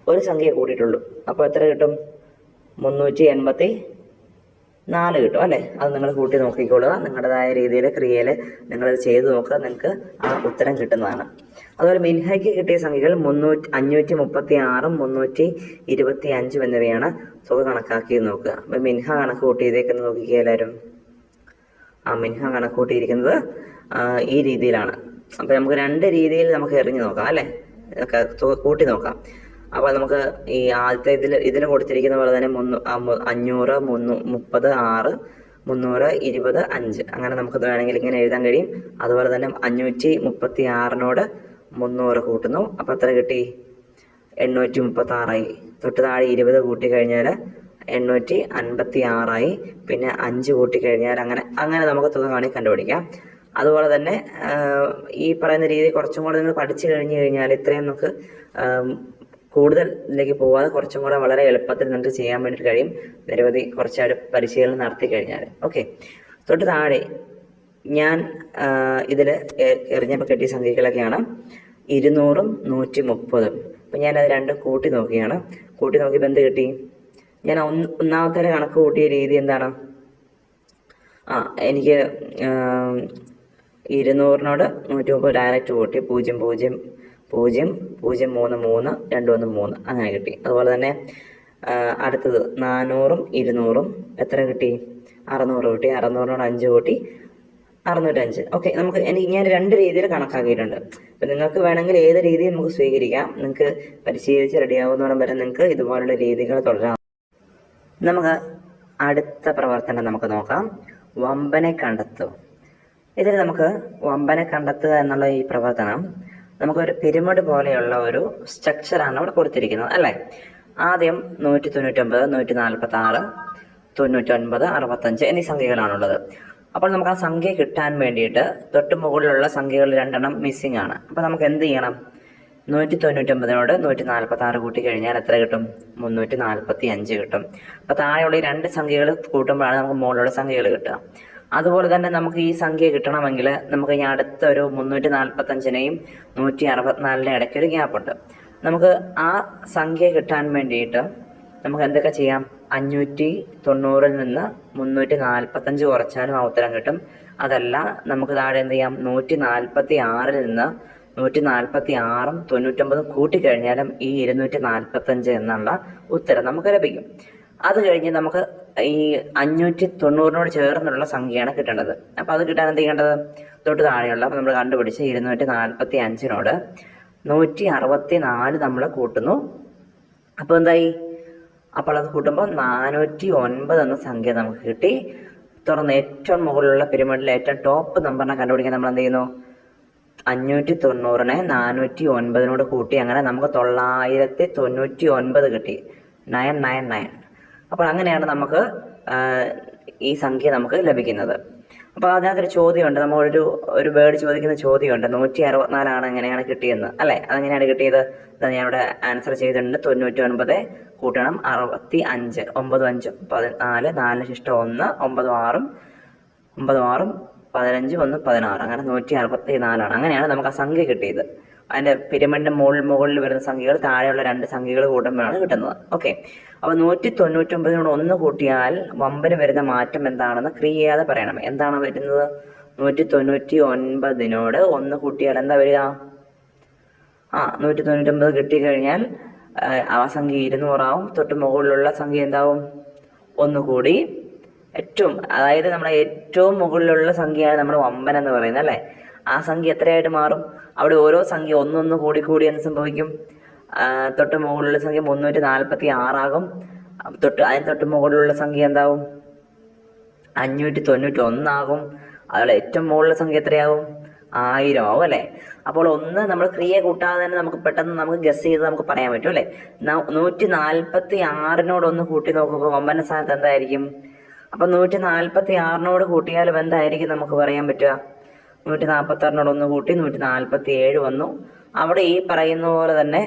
ഒരു സംഖ്യ കൂട്ടിയിട്ടുള്ളൂ. അപ്പോൾ എത്ര കിട്ടും? 384 കിട്ടും അല്ലേ. അത് നിങ്ങൾ കൂട്ടി നോക്കിക്കൊള്ളുക. നിങ്ങളുടേതായ രീതിയിൽ ക്രിയയിൽ നിങ്ങളത് ചെയ്ത് നോക്കുക, നിങ്ങൾക്ക് ആ ഉത്തരം കിട്ടുന്നതാണ്. അതുപോലെ മിൻഹയ്ക്ക് കിട്ടിയ സംഖ്യകൾ 536-ഉം 325 എന്നിവയാണ്. തുക കണക്കാക്കി നോക്കുക. അപ്പം മിൻഹ കണക്ക് കൂട്ടിയതേക്കെന്ന് നോക്കിക്കുക എല്ലാവരും. മിൻഹ കണക്ക് കൂട്ടിയിരിക്കുന്നത് ഈ രീതിയിലാണ്. അപ്പം നമുക്ക് 2 രീതിയിൽ നമുക്ക് എറിഞ്ഞു നോക്കാം അല്ലേ, കൂട്ടി നോക്കാം. അപ്പോൾ നമുക്ക് ഈ ആദ്യത്തെ ഇതിൽ കൊടുത്തിരിക്കുന്ന പോലെ തന്നെ 500, 30, 6, 320, 5 അങ്ങനെ നമുക്ക് വേണമെങ്കിൽ ഇങ്ങനെ എഴുതാൻ കഴിയും. അതുപോലെ തന്നെ 536-നോട് 300 കൂട്ടുന്നു. അപ്പോൾ എത്ര കിട്ടി? 836 തൊട്ട് താഴെ 20 കൂട്ടിക്കഴിഞ്ഞാൽ 856 പിന്നെ 5 കൂട്ടിക്കഴിഞ്ഞാൽ അങ്ങനെ നമുക്ക് തുക കണ്ടുപിടിക്കാം. അതുപോലെ തന്നെ ഈ പറയുന്ന രീതി കുറച്ചും കൂടെ നിങ്ങൾ പഠിച്ചു കഴിഞ്ഞു കഴിഞ്ഞാൽ ഇത്രയും നമുക്ക് കൂടുതൽ ഇതിലേക്ക് പോകാതെ കുറച്ചും കൂടെ വളരെ എളുപ്പത്തിൽ നിങ്ങൾക്ക് ചെയ്യാൻ വേണ്ടിയിട്ട് കഴിയും. നിരവധി കുറച്ച് പരിശീലനം നടത്തി കഴിഞ്ഞാൽ. ഓക്കെ, തൊട്ട് താഴെ ഞാൻ ഇതിൽ എറിഞ്ഞപ്പോൾ കിട്ടിയ സംഖ്യകളൊക്കെയാണ് 200-ഉം 130-ഉം. അപ്പം ഞാനത് 2 കൂട്ടി നോക്കിയാണ്. കൂട്ടി നോക്കിയപ്പോൾ എന്ത് കിട്ടി? ഞാൻ ഒന്നാമത്തെ കണക്ക് കൂട്ടിയ രീതി എന്താണ്? എനിക്ക് 200-നോട് 130 ഡയറക്റ്റ് കൂട്ടി 0 0 0 0 3 3 2 1 3 അങ്ങനെ കിട്ടി. അതുപോലെ തന്നെ അടുത്തത് 400-ഉം 200-ഉം എത്ര കിട്ടി? 600 കിട്ടി. 600-നോട് 5 കൂട്ടി 605. ഓക്കെ, ഞാൻ 2 രീതിയിൽ കണക്കാക്കിയിട്ടുണ്ട്. അപ്പം നിങ്ങൾക്ക് വേണമെങ്കിൽ ഏത് രീതി നമുക്ക് സ്വീകരിക്കാം. നിങ്ങൾക്ക് പരിശീലിച്ച് റെഡിയാവുന്നോളം വരെ നിങ്ങൾക്ക് ഇതുപോലുള്ള രീതികൾ തുടരാം. നമുക്ക് അടുത്ത പ്രവർത്തനം നമുക്ക് നോക്കാം. വമ്പനെ കണ്ടെത്തും. ഇതിൽ നമുക്ക് വമ്പനെ കണ്ടെത്തുക എന്നുള്ള ഈ പ്രവർത്തനം നമുക്കൊരു പിരമിഡ് പോലെയുള്ള ഒരു സ്ട്രക്ചറാണ് ഇവിടെ കൊടുത്തിരിക്കുന്നത് അല്ലേ. ആദ്യം 199, 146, 99, 65 എന്നീ സംഖ്യകളാണുള്ളത്. അപ്പോൾ നമുക്ക് ആ സംഖ്യ കിട്ടാൻ വേണ്ടിയിട്ട് തൊട്ട് മുകളിലുള്ള സംഖ്യകൾ 2 മിസ്സിംഗ് ആണ്. അപ്പോൾ നമുക്ക് എന്ത് ചെയ്യണം? 199-നോട് 146 കൂട്ടി കഴിഞ്ഞാൽ എത്ര കിട്ടും? 345 കിട്ടും. അപ്പോൾ താഴെയുള്ള ഈ 2 സംഖ്യകൾ കൂട്ടുമ്പോഴാണ് നമുക്ക് മുകളിലുള്ള സംഖ്യകൾ കിട്ടുക. അതുപോലെ തന്നെ നമുക്ക് ഈ സംഖ്യ കിട്ടണമെങ്കിൽ നമുക്ക് ഈ അടുത്ത ഒരു 345-നെയും 164-നെ ഇടയ്ക്കൊരു ഗ്യാപ്പുണ്ട്. നമുക്ക് ആ സംഖ്യ കിട്ടാൻ വേണ്ടിയിട്ട് നമുക്ക് എന്തൊക്കെ ചെയ്യാം? 590-ൽ നിന്ന് 345 കുറച്ചാലും ആ ഉത്തരം കിട്ടും. അതല്ല, നമുക്ക് താഴെ എന്ത് ചെയ്യാം? 146-ൽ നിന്ന് 146-ഉം 99-ഉം കൂട്ടിക്കഴിഞ്ഞാലും ഈ 245 എന്നുള്ള ഉത്തരം നമുക്ക് ലഭിക്കും. അത് കഴിഞ്ഞ് നമുക്ക് ഈ 590-നോട് ചേർന്നുള്ള സംഖ്യയാണ് കിട്ടേണ്ടത്. അപ്പോൾ അത് കിട്ടാൻ എന്ത് ചെയ്യേണ്ടത്? തൊട്ട് താഴെയുള്ള നമ്മൾ കണ്ടുപിടിച്ച് 245-നോട് 164 നമ്മൾ കൂട്ടുന്നു. അപ്പോൾ എന്തായി? അപ്പോൾ അത് കൂട്ടുമ്പോൾ 409 എന്ന സംഖ്യ നമുക്ക് കിട്ടി. തുടർന്ന് ഏറ്റവും മുകളിലുള്ള പിരമിഡിലെ ഏറ്റവും ടോപ്പ് നമ്പറിനെ കണ്ടുപിടിക്കാൻ നമ്മൾ എന്ത് ചെയ്യുന്നു? 590-നെ 409-നോട് കൂട്ടി. അങ്ങനെ നമുക്ക് 999 കിട്ടി. 999. അപ്പോൾ അങ്ങനെയാണ് നമുക്ക് ഈ സംഖ്യ നമുക്ക് ലഭിക്കുന്നത്. അപ്പോൾ അതിനകത്തൊരു ചോദ്യമുണ്ട്. ഒരു വേർഡ് ചോദിക്കുന്ന ചോദ്യമുണ്ട്. 164 എങ്ങനെയാണ് കിട്ടിയെന്ന് അല്ലേ. അതെങ്ങനെയാണ് കിട്ടിയത്? ഞാനിവിടെ ആൻസർ ചെയ്തിട്ടുണ്ട്. 99 കൂട്ടണം 65, 9 5 14, 4 ശിഷ്ടം 1, 9 6, 15, 1 16, അങ്ങനെ 164. അങ്ങനെയാണ് നമുക്ക് ആ സംഖ്യ കിട്ടിയത്. അതിൻ്റെ പിരമിഡിൻ്റെ മുകളിൽ വരുന്ന സംഖ്യകൾ താഴെയുള്ള 2 സംഖ്യകൾ കൂട്ടുമ്പോഴാണ് കിട്ടുന്നത്. ഓക്കെ, അപ്പോൾ 199-നോട് 1 കൂട്ടിയാൽ വമ്പന് വരുന്ന മാറ്റം എന്താണെന്ന് ക്രിയയാതെ പറയണം. എന്താണ് വരുന്നത്? 199-നോട് 1 കൂട്ടിയാൽ എന്താ വരിക? 199 കിട്ടിക്കഴിഞ്ഞാൽ ആ സംഖ്യ 200 ആവും. തൊട്ട് മുകളിലുള്ള സംഖ്യ എന്താവും? 1 കൂടി അതായത് നമ്മുടെ ഏറ്റവും മുകളിലുള്ള സംഖ്യയാണ് നമ്മുടെ വമ്പൻ എന്ന് പറയുന്നത് അല്ലേ. ആ സംഖ്യ എത്രയായിട്ട് മാറും? അവിടെ ഓരോ സംഖ്യ ഒന്നൊന്ന് കൂടി എന്ത് സംഭവിക്കും? തൊട്ട് മുകളിലുള്ള സംഖ്യ 346 അതിന് തൊട്ട് മുകളിലുള്ള സംഖ്യ എന്താവും? 591 അതുപോലെ ഏറ്റവും മുകളിലുള്ള സംഖ്യ എത്രയാവും? 1000 ആവും അല്ലേ? അപ്പോൾ ഒന്ന് നമ്മൾ ക്രിയ കൂട്ടാതെ തന്നെ നമുക്ക് പെട്ടെന്ന് നമുക്ക് ഗസ് ചെയ്ത് നമുക്ക് പറയാൻ പറ്റും അല്ലേ? 146 ഒന്ന് കൂട്ടി നോക്കുമ്പോൾ വമ്പന സ്ഥാനത്ത് എന്തായിരിക്കും? അപ്പൊ 146 കൂട്ടിയാലും എന്തായിരിക്കും നമുക്ക് പറയാൻ പറ്റുക? 146 ഒന്ന് കൂട്ടി 147 വന്നു. അവിടെ ഈ പറയുന്ന പോലെ തന്നെ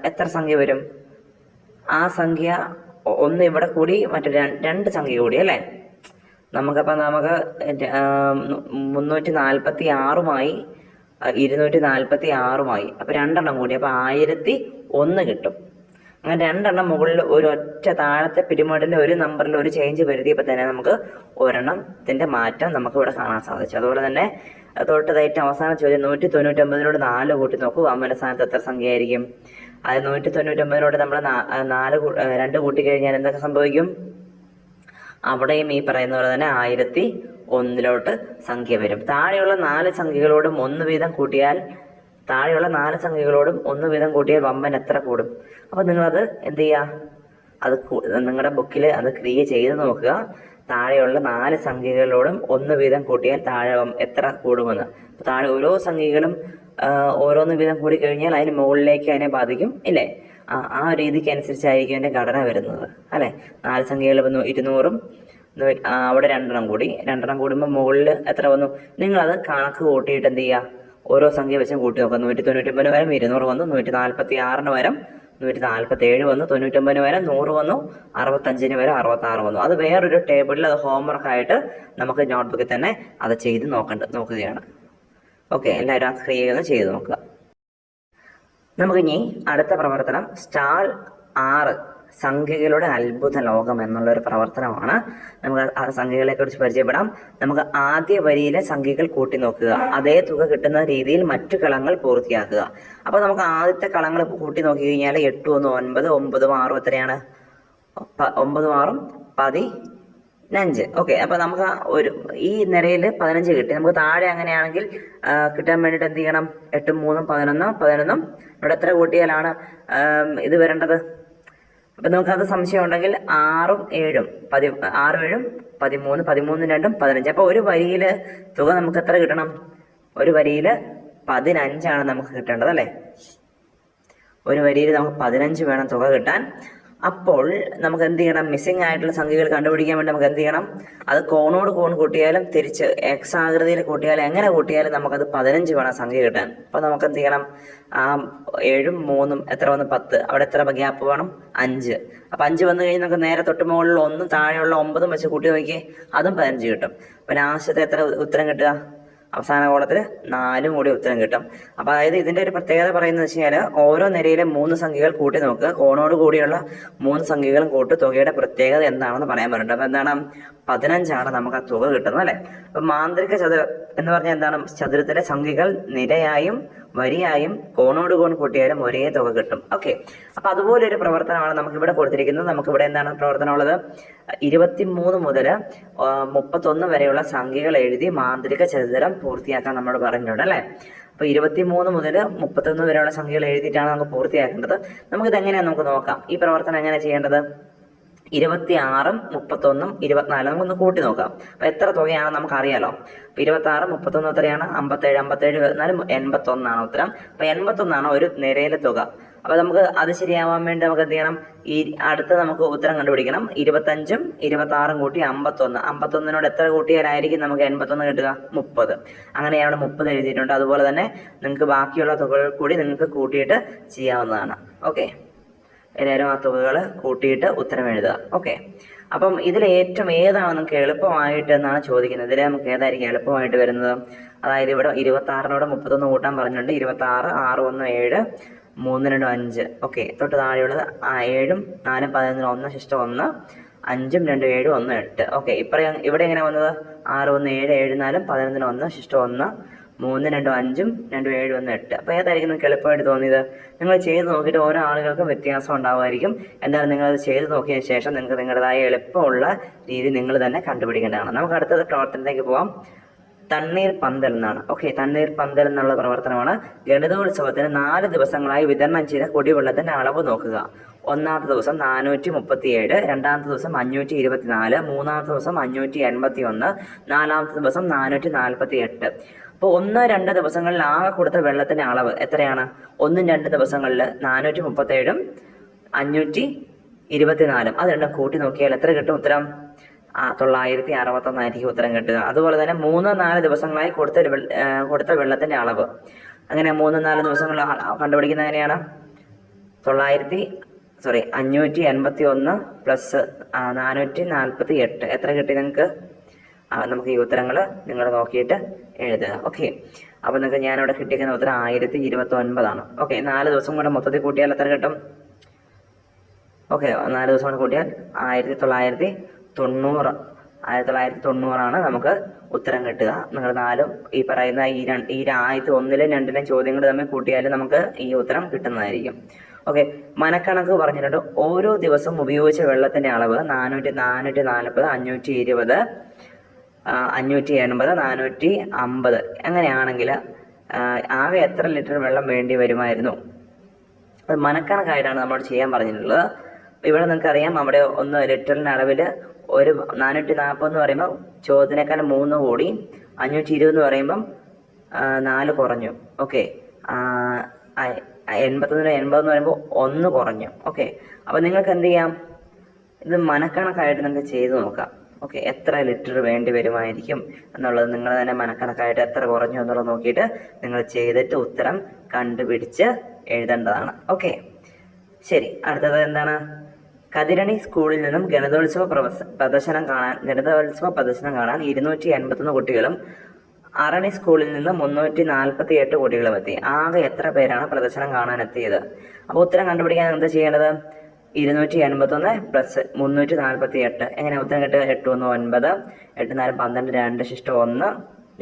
എത്ര സംഖ്യ വരും? ആ സംഖ്യ ഒന്ന് ഇവിടെ കൂടി മറ്റു രണ്ട് സംഖ്യ കൂടി അല്ലേ? നമുക്ക് 346 246 അപ്പൊ രണ്ടെണ്ണം കൂടി അപ്പൊ 1001 കിട്ടും. അങ്ങനെ രണ്ടെണ്ണം മുകളിൽ ഒരു ഒറ്റ താഴത്തെ പിരിമിഡിൽ ഒരു നമ്പറിൽ ഒരു ചേഞ്ച് വരുത്തിയപ്പോൾ തന്നെ നമുക്ക് ഒരെണ്ണത്തിന്റെ മാറ്റം നമുക്ക് ഇവിടെ കാണാൻ സാധിച്ചു. അതുപോലെ തന്നെ തൊട്ടതായിട്ട് അവസാന ചോദ്യം 199 4 കൂട്ടി നോക്കൂ. വമ്പന സ്ഥാനത്ത് എത്ര സംഖ്യ ആയിരിക്കും? അത് 199 നമ്മൾ 2 കൂട്ടി കഴിഞ്ഞാൽ എന്തൊക്കെ സംഭവിക്കും? അവിടെയും ഈ പറയുന്ന പോലെ തന്നെ 1001 സംഖ്യ വരും. താഴെയുള്ള 4 സംഖ്യകളോടും 1 വീതം കൂട്ടിയാൽ വമ്പൻ എത്ര കൂടും? അപ്പൊ നിങ്ങളത് എന്ത് ചെയ്യുക? അത് നിങ്ങളുടെ ബുക്കിൽ അത് ക്രിയ ചെയ്ത് നോക്കുക. താഴെയുള്ള 4 സംഖ്യകളോടും 1 വീതം കൂട്ടിയാൽ താഴെ എത്ര കൂടുമെന്ന്. അപ്പൊ താഴെ ഓരോ സംഖ്യകളും ഓരോന്ന് വീതം കൂടി കഴിഞ്ഞാൽ അതിന് മുകളിലേക്ക് അതിനെ ബാധിക്കും ഇല്ലേ? ആ രീതിക്ക് അനുസരിച്ചായിരിക്കും അതിന്റെ ഘടന വരുന്നത് അല്ലെ? 4 സംഖ്യകൾ 200 അവിടെ രണ്ടെണ്ണം കൂടുമ്പോൾ മുകളിൽ എത്ര വന്നു? നിങ്ങളത് കണക്ക് കൂട്ടിയിട്ട് എന്ത് ചെയ്യുക? ഓരോ സംഖ്യ വെച്ചും കൂട്ടി നോക്കുക. 199 വരും, 200 വന്നു, 146 വരും, 147 വന്നു, 99 വരെ 100 വന്നു, 65 വരെ 66 വന്നു. അത് വേറൊരു ടേബിളിൽ അത് ഹോംവർക്ക് ആയിട്ട് നമുക്ക് നോട്ട്ബുക്കിൽ തന്നെ അത് ചെയ്ത് നോക്കുകയാണ്. ഓക്കെ, എല്ലാവരും ആ ക്രിയ ഒന്ന് ചെയ്ത് നോക്കുക. നമുക്കിനി അടുത്ത പ്രവർത്തനം സ്റ്റാൾ 6 സംഖ്യകളുടെ അത്ഭുത ലോകം എന്നുള്ളൊരു പ്രവർത്തനമാണ്. നമുക്ക് ആ സംഖ്യകളെ കുറിച്ച് പരിചയപ്പെടാം. നമുക്ക് ആദ്യ വരിയിലെ സംഖ്യകൾ കൂട്ടി നോക്കുക. അതേ തുക കിട്ടുന്ന രീതിയിൽ മറ്റു കളങ്ങൾ പൂർത്തിയാക്കുക. അപ്പൊ നമുക്ക് ആദ്യത്തെ കളങ്ങൾ കൂട്ടി നോക്കി കഴിഞ്ഞാൽ 8 1 9 9 6 എത്രയാണ്? 9 6 15. ഓക്കെ, അപ്പൊ നമുക്ക് ഈ നിരയിൽ 15 കിട്ടി. നമുക്ക് താഴെ അങ്ങനെയാണെങ്കിൽ കിട്ടാൻ വേണ്ടിയിട്ട് എന്ത് ചെയ്യണം? 8 3 11 ഇവിടെ എത്ര കൂട്ടിയാലാണ് ഇത് വരേണ്ടത്? അപ്പൊ നമുക്കത് സംശയം ഉണ്ടെങ്കിൽ 6 7 13 13 2 15. അപ്പൊ ഒരു വരിയില് തുക നമുക്ക് എത്ര കിട്ടണം? ഒരു വരിയില് 15 നമുക്ക് കിട്ടേണ്ടത് അല്ലെ? ഒരു വരിയിൽ നമുക്ക് 15 വേണം തുക കിട്ടാൻ. അപ്പോൾ നമുക്ക് എന്ത് ചെയ്യണം? മിസ്സിംഗ് ആയിട്ടുള്ള സംഖ്യകൾ കണ്ടുപിടിക്കാൻ വേണ്ടി നമുക്ക് എന്ത് ചെയ്യണം? അത് കോണോട് കോൺ കൂട്ടിയാലും തിരിച്ച് എക്സ് ആകൃതിയിൽ കൂട്ടിയാലും എങ്ങനെ കൂട്ടിയാലും നമുക്കത് 15 വേണം സംഖ്യ കിട്ടാൻ. അപ്പൊ നമുക്ക് എന്ത് ചെയ്യണം? 7 3 എത്ര വന്ന് 10, അവിടെ എത്ര ഗ്യാപ്പ് വേണം? 5. അപ്പൊ 5 വന്നു കഴിഞ്ഞാൽ നമുക്ക് നേരെ തൊട്ട് മുകളിൽ 1 താഴെയുള്ള 9 വെച്ച് കൂട്ടി നോക്കി, അതും 15 കിട്ടും. അപ്പൊ ലാസ്റ്റത്തെ എത്ര ഉത്തരം കിട്ടുക? അവസാന കോളത്തിൽ 4 കൂടി ഉത്തരം കിട്ടും. അപ്പൊ അതായത് ഇതിന്റെ ഒരു പ്രത്യേകത പറയുന്നത് വെച്ച് കഴിഞ്ഞാൽ ഓരോ നിരയിലെ 3 സംഖ്യകൾ കൂട്ടി നോക്കുക. കോണോട് കൂടിയുള്ള 3 സംഖ്യകളും കൂട്ടി തുകയുടെ പ്രത്യേകത എന്താണെന്ന് പറയാൻ പറഞ്ഞിട്ടുണ്ട്. അപ്പൊ എന്താണ്? 15 നമുക്ക് ആ തുക കിട്ടുന്നത് അല്ലെ? അപ്പൊ മാന്ത്രിക ചതുരം എന്ന് പറഞ്ഞാൽ എന്താണ്? ചതുരത്തിലെ സംഖ്യകൾ നിരയായും വരിയായും കോണോട് കോൺ കൂട്ടിയാലും ഒരേ തുക കിട്ടും. ഓക്കെ, അപ്പൊ അതുപോലെ ഒരു പ്രവർത്തനമാണ് നമുക്ക് ഇവിടെ കൊടുത്തിരിക്കുന്നത്. നമുക്ക് ഇവിടെ എന്താണ് പ്രവർത്തനം ഉള്ളത്? 23 മുതൽ 31 വരെയുള്ള സംഖ്യകൾ എഴുതി മാന്ത്രിക ചതുരം പൂർത്തിയാക്കാൻ നമ്മൾ പറഞ്ഞിട്ടുണ്ട് അല്ലെ? അപ്പൊ 23 മുതൽ 31 വരെയുള്ള സംഖ്യകൾ എഴുതിയിട്ടാണ് നമുക്ക് പൂർത്തിയാക്കേണ്ടത്. നമുക്കിത് എങ്ങനെയാ നമുക്ക് നോക്കാം. ഈ പ്രവർത്തനം എങ്ങനെ ചെയ്യേണ്ടത്? 26 31 24 നമുക്കൊന്ന് കൂട്ടി നോക്കാം. അപ്പൊ എത്ര തുകയാണെന്ന് നമുക്ക് അറിയാലോ. അപ്പൊ 26 31 എത്രയാണ്? 57 57 81 ഉത്തരം. അപ്പൊ 81 ഒരു നിരയിലെ തുക. അപ്പൊ നമുക്ക് അത് ശരിയാവാൻ വേണ്ടി നമുക്ക് എന്ത് ചെയ്യണം? ഈ അടുത്ത നമുക്ക് ഉത്തരം കണ്ടുപിടിക്കണം. 25 26 കൂട്ടി 51. 51 എത്ര കൂട്ടിയാലായിരിക്കും നമുക്ക് 81 കിട്ടുക? 30. അങ്ങനെ അവിടെ 30 എഴുതിയിട്ടുണ്ട്. അതുപോലെ തന്നെ നിങ്ങൾക്ക് ബാക്കിയുള്ള തുകകൾ കൂടി നിങ്ങൾക്ക് കൂട്ടിയിട്ട് ചെയ്യാവുന്നതാണ്. ഓക്കെ, എല്ലാവരും ആ തുകകൾ കൂട്ടിയിട്ട് ഉത്തരം എഴുതുക. ഓക്കെ, അപ്പം ഇതിൽ ഏറ്റവും ഏതാണ് നമുക്ക് എളുപ്പമായിട്ട് എന്നാണ് ചോദിക്കുന്നത്. ഇതിൽ നമുക്ക് ഏതായിരിക്കും എളുപ്പമായിട്ട് വരുന്നത്? അതായത് ഇവിടെ 26 31 കൂട്ടാൻ പറഞ്ഞിട്ടുണ്ട്. 26 6 1 7 3 2 5. ഓക്കെ, തൊട്ട് താഴെയുള്ളത് 7 4 11 1 ശിഷ്ടം 1 5 2 7 1 8. ഓക്കെ, ഇവിടെ എങ്ങനെ വന്നത്? 6 1 7 7 4 11 1 ശിഷ്ടം 1 3 2 5 2 7 1 8. അപ്പൊ ഏതായിരിക്കും നിങ്ങൾക്ക് എളുപ്പമായിട്ട് തോന്നിയത്? നിങ്ങൾ ചെയ്ത് നോക്കിയിട്ട് ഓരോ ആളുകൾക്കും വ്യത്യാസം ഉണ്ടാവുമായിരിക്കും. എന്തായാലും നിങ്ങളത് ചെയ്ത് നോക്കിയതിന് ശേഷം നിങ്ങൾക്ക് നിങ്ങളുടേതായ എളുപ്പമുള്ള രീതി നിങ്ങൾ തന്നെ കണ്ടുപിടിക്കേണ്ടതാണ്. നമുക്ക് അടുത്തത് പ്രവർത്തനത്തിലേക്ക് പോവാം. തണ്ണീർ പന്തൽ എന്നാണ്. ഓക്കെ, തണ്ണീർ പന്തൽ എന്നുള്ള പ്രവർത്തനമാണ്. ഗണിതോത്സവത്തിന് 4 ദിവസങ്ങളായി വിതരണം ചെയ്ത കുടിവെള്ളത്തിന്റെ അളവ് നോക്കുക. ഒന്നാമത്തെ ദിവസം 437, രണ്ടാമത്തെ ദിവസം 524, മൂന്നാമത്തെ ദിവസം 581, നാലാമത്തെ ദിവസം 448. അപ്പോൾ 1, 2 ദിവസങ്ങളിൽ ആകെ കൊടുത്ത വെള്ളത്തിന്റെ അളവ് എത്രയാണ്? 1, 2 ദിവസങ്ങളിൽ 437, 524. അത് രണ്ടും കൂട്ടി നോക്കിയാൽ എത്ര കിട്ടും ഉത്തരം? 961 ഉത്തരം കിട്ടുക. അതുപോലെ തന്നെ 3, 4 ദിവസങ്ങളായി കൊടുത്ത വെള്ളത്തിന്റെ അളവ്. അങ്ങനെ 3, 4 ദിവസങ്ങൾ കണ്ടുപിടിക്കുന്നത് എങ്ങനെയാണ്? 581 പ്ലസ് 448 എത്ര കിട്ടി നിങ്ങൾക്ക്? നമുക്ക് ഈ ഉത്തരങ്ങൾ നിങ്ങൾ നോക്കിയിട്ട് എഴുതുക. ഓക്കെ, അപ്പൊ നിങ്ങൾക്ക് ഞാനിവിടെ കിട്ടിയിരിക്കുന്ന ഉത്തരം 1029 ഓക്കെ, 4 ദിവസം കൂടെ മൊത്തത്തിൽ കൂട്ടിയാൽ എത്ര കിട്ടും? ഓക്കെ, 4 ദിവസം കൂടെ കൂട്ടിയാൽ 1990 നമുക്ക് ഉത്തരം കിട്ടുക. നിങ്ങൾ 4 ഈ പറയുന്ന ഈ 1ലും 2ലും ചോദ്യങ്ങൾ തമ്മിൽ കൂട്ടിയാലും നമുക്ക് ഈ ഉത്തരം കിട്ടുന്നതായിരിക്കും. ഓക്കെ, മനക്കണക്ക് പറഞ്ഞിട്ടുണ്ട്. ഓരോ ദിവസം ഉപയോഗിച്ച വെള്ളത്തിന്റെ അളവ് 440, 520, 580, 450. അങ്ങനെയാണെങ്കിൽ ആകെ എത്ര ലിറ്റർ വെള്ളം വേണ്ടി വരുമായിരുന്നു? അത് മനക്കണക്കായിട്ടാണ് നമ്മൾ ചെയ്യാൻ പറഞ്ഞിട്ടുള്ളത്. ഇവിടെ നിങ്ങൾക്കറിയാം, അവിടെ 1 ലിറ്ററിന്റെ അളവിൽ ഒരു 440 എന്ന് പറയുമ്പോൾ ചോദ്യത്തിനേക്കാൾ 3 കൂടി, 520 എന്ന് പറയുമ്പം 4 കുറഞ്ഞു. ഓക്കെ, 81, 80 എന്ന് പറയുമ്പോൾ 1 കുറഞ്ഞു. ഓക്കെ, അപ്പൊ നിങ്ങൾക്ക് എന്ത് ചെയ്യാം? ഇത് മനക്കണക്കായിട്ട് നിങ്ങൾക്ക് ചെയ്ത് നോക്കാം. ഓക്കെ, എത്ര ലിറ്റർ വേണ്ടി വരുമായിരിക്കും എന്നുള്ളത് നിങ്ങൾ തന്നെ മനക്കണക്കായിട്ട് എത്ര കുറഞ്ഞു എന്നുള്ളത് നോക്കിയിട്ട് നിങ്ങൾ ചെയ്തിട്ട് ഉത്തരം കണ്ടുപിടിച്ച് എഴുതേണ്ടതാണ്. ഓക്കെ, ശരി. അടുത്തത് എന്താണ്? കതിരണി സ്കൂളിൽ നിന്നും ഗണിതോത്സവ പ്രദർശനം കാണാൻ 281 കുട്ടികളും അരണി സ്കൂളിൽ നിന്ന് 348 കുട്ടികളും എത്തി. ആകെ എത്ര പേരാണ് പ്രദർശനം കാണാൻ എത്തിയത്? അപ്പോൾ ഉത്തരം കണ്ടുപിടിക്കാൻ എന്താ ചെയ്യേണ്ടത്? 281 പ്ലസ് 348. എങ്ങനെ ഉത്തരം കിട്ടുക? 8 1 9, 8 4 12, 2 ശിഷ്ടം 1,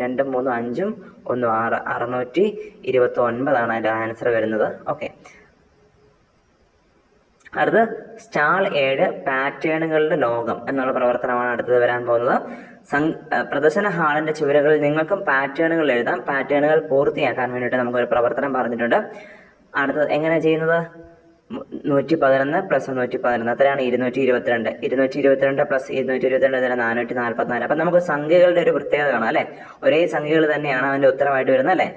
2 3 5, 1 6, 629 അതിൻ്റെ ആൻസർ വരുന്നത്. ഓക്കെ, അടുത്ത് സ്റ്റാൾ 7 പാറ്റേണുകളുടെ ലോകം എന്നുള്ള പ്രവർത്തനമാണ് അടുത്തത് വരാൻ പോകുന്നത്. പ്രദർശന ഹാളിന്റെ ചുവരുകളിൽ നിങ്ങൾക്കും പാറ്റേണുകൾ എഴുതാം. പാറ്റേണുകൾ പൂർത്തിയാക്കാൻ വേണ്ടിയിട്ട് നമുക്കൊരു പ്രവർത്തനം പറഞ്ഞിട്ടുണ്ട്. അടുത്തത് എങ്ങനെ ചെയ്യുന്നത്? 111 പ്ലസ് 111 എത്രയാണ്? 222. 222 പ്ലസ് 222 444. അപ്പൊ നമുക്ക് സംഖ്യകളുടെ ഒരു പ്രത്യേകത കാണാം അല്ലെ? ഒരേ സംഖ്യകൾ തന്നെയാണ് അതിന്റെ ഉത്തരമായിട്ട് വരുന്നത് അല്ലെ?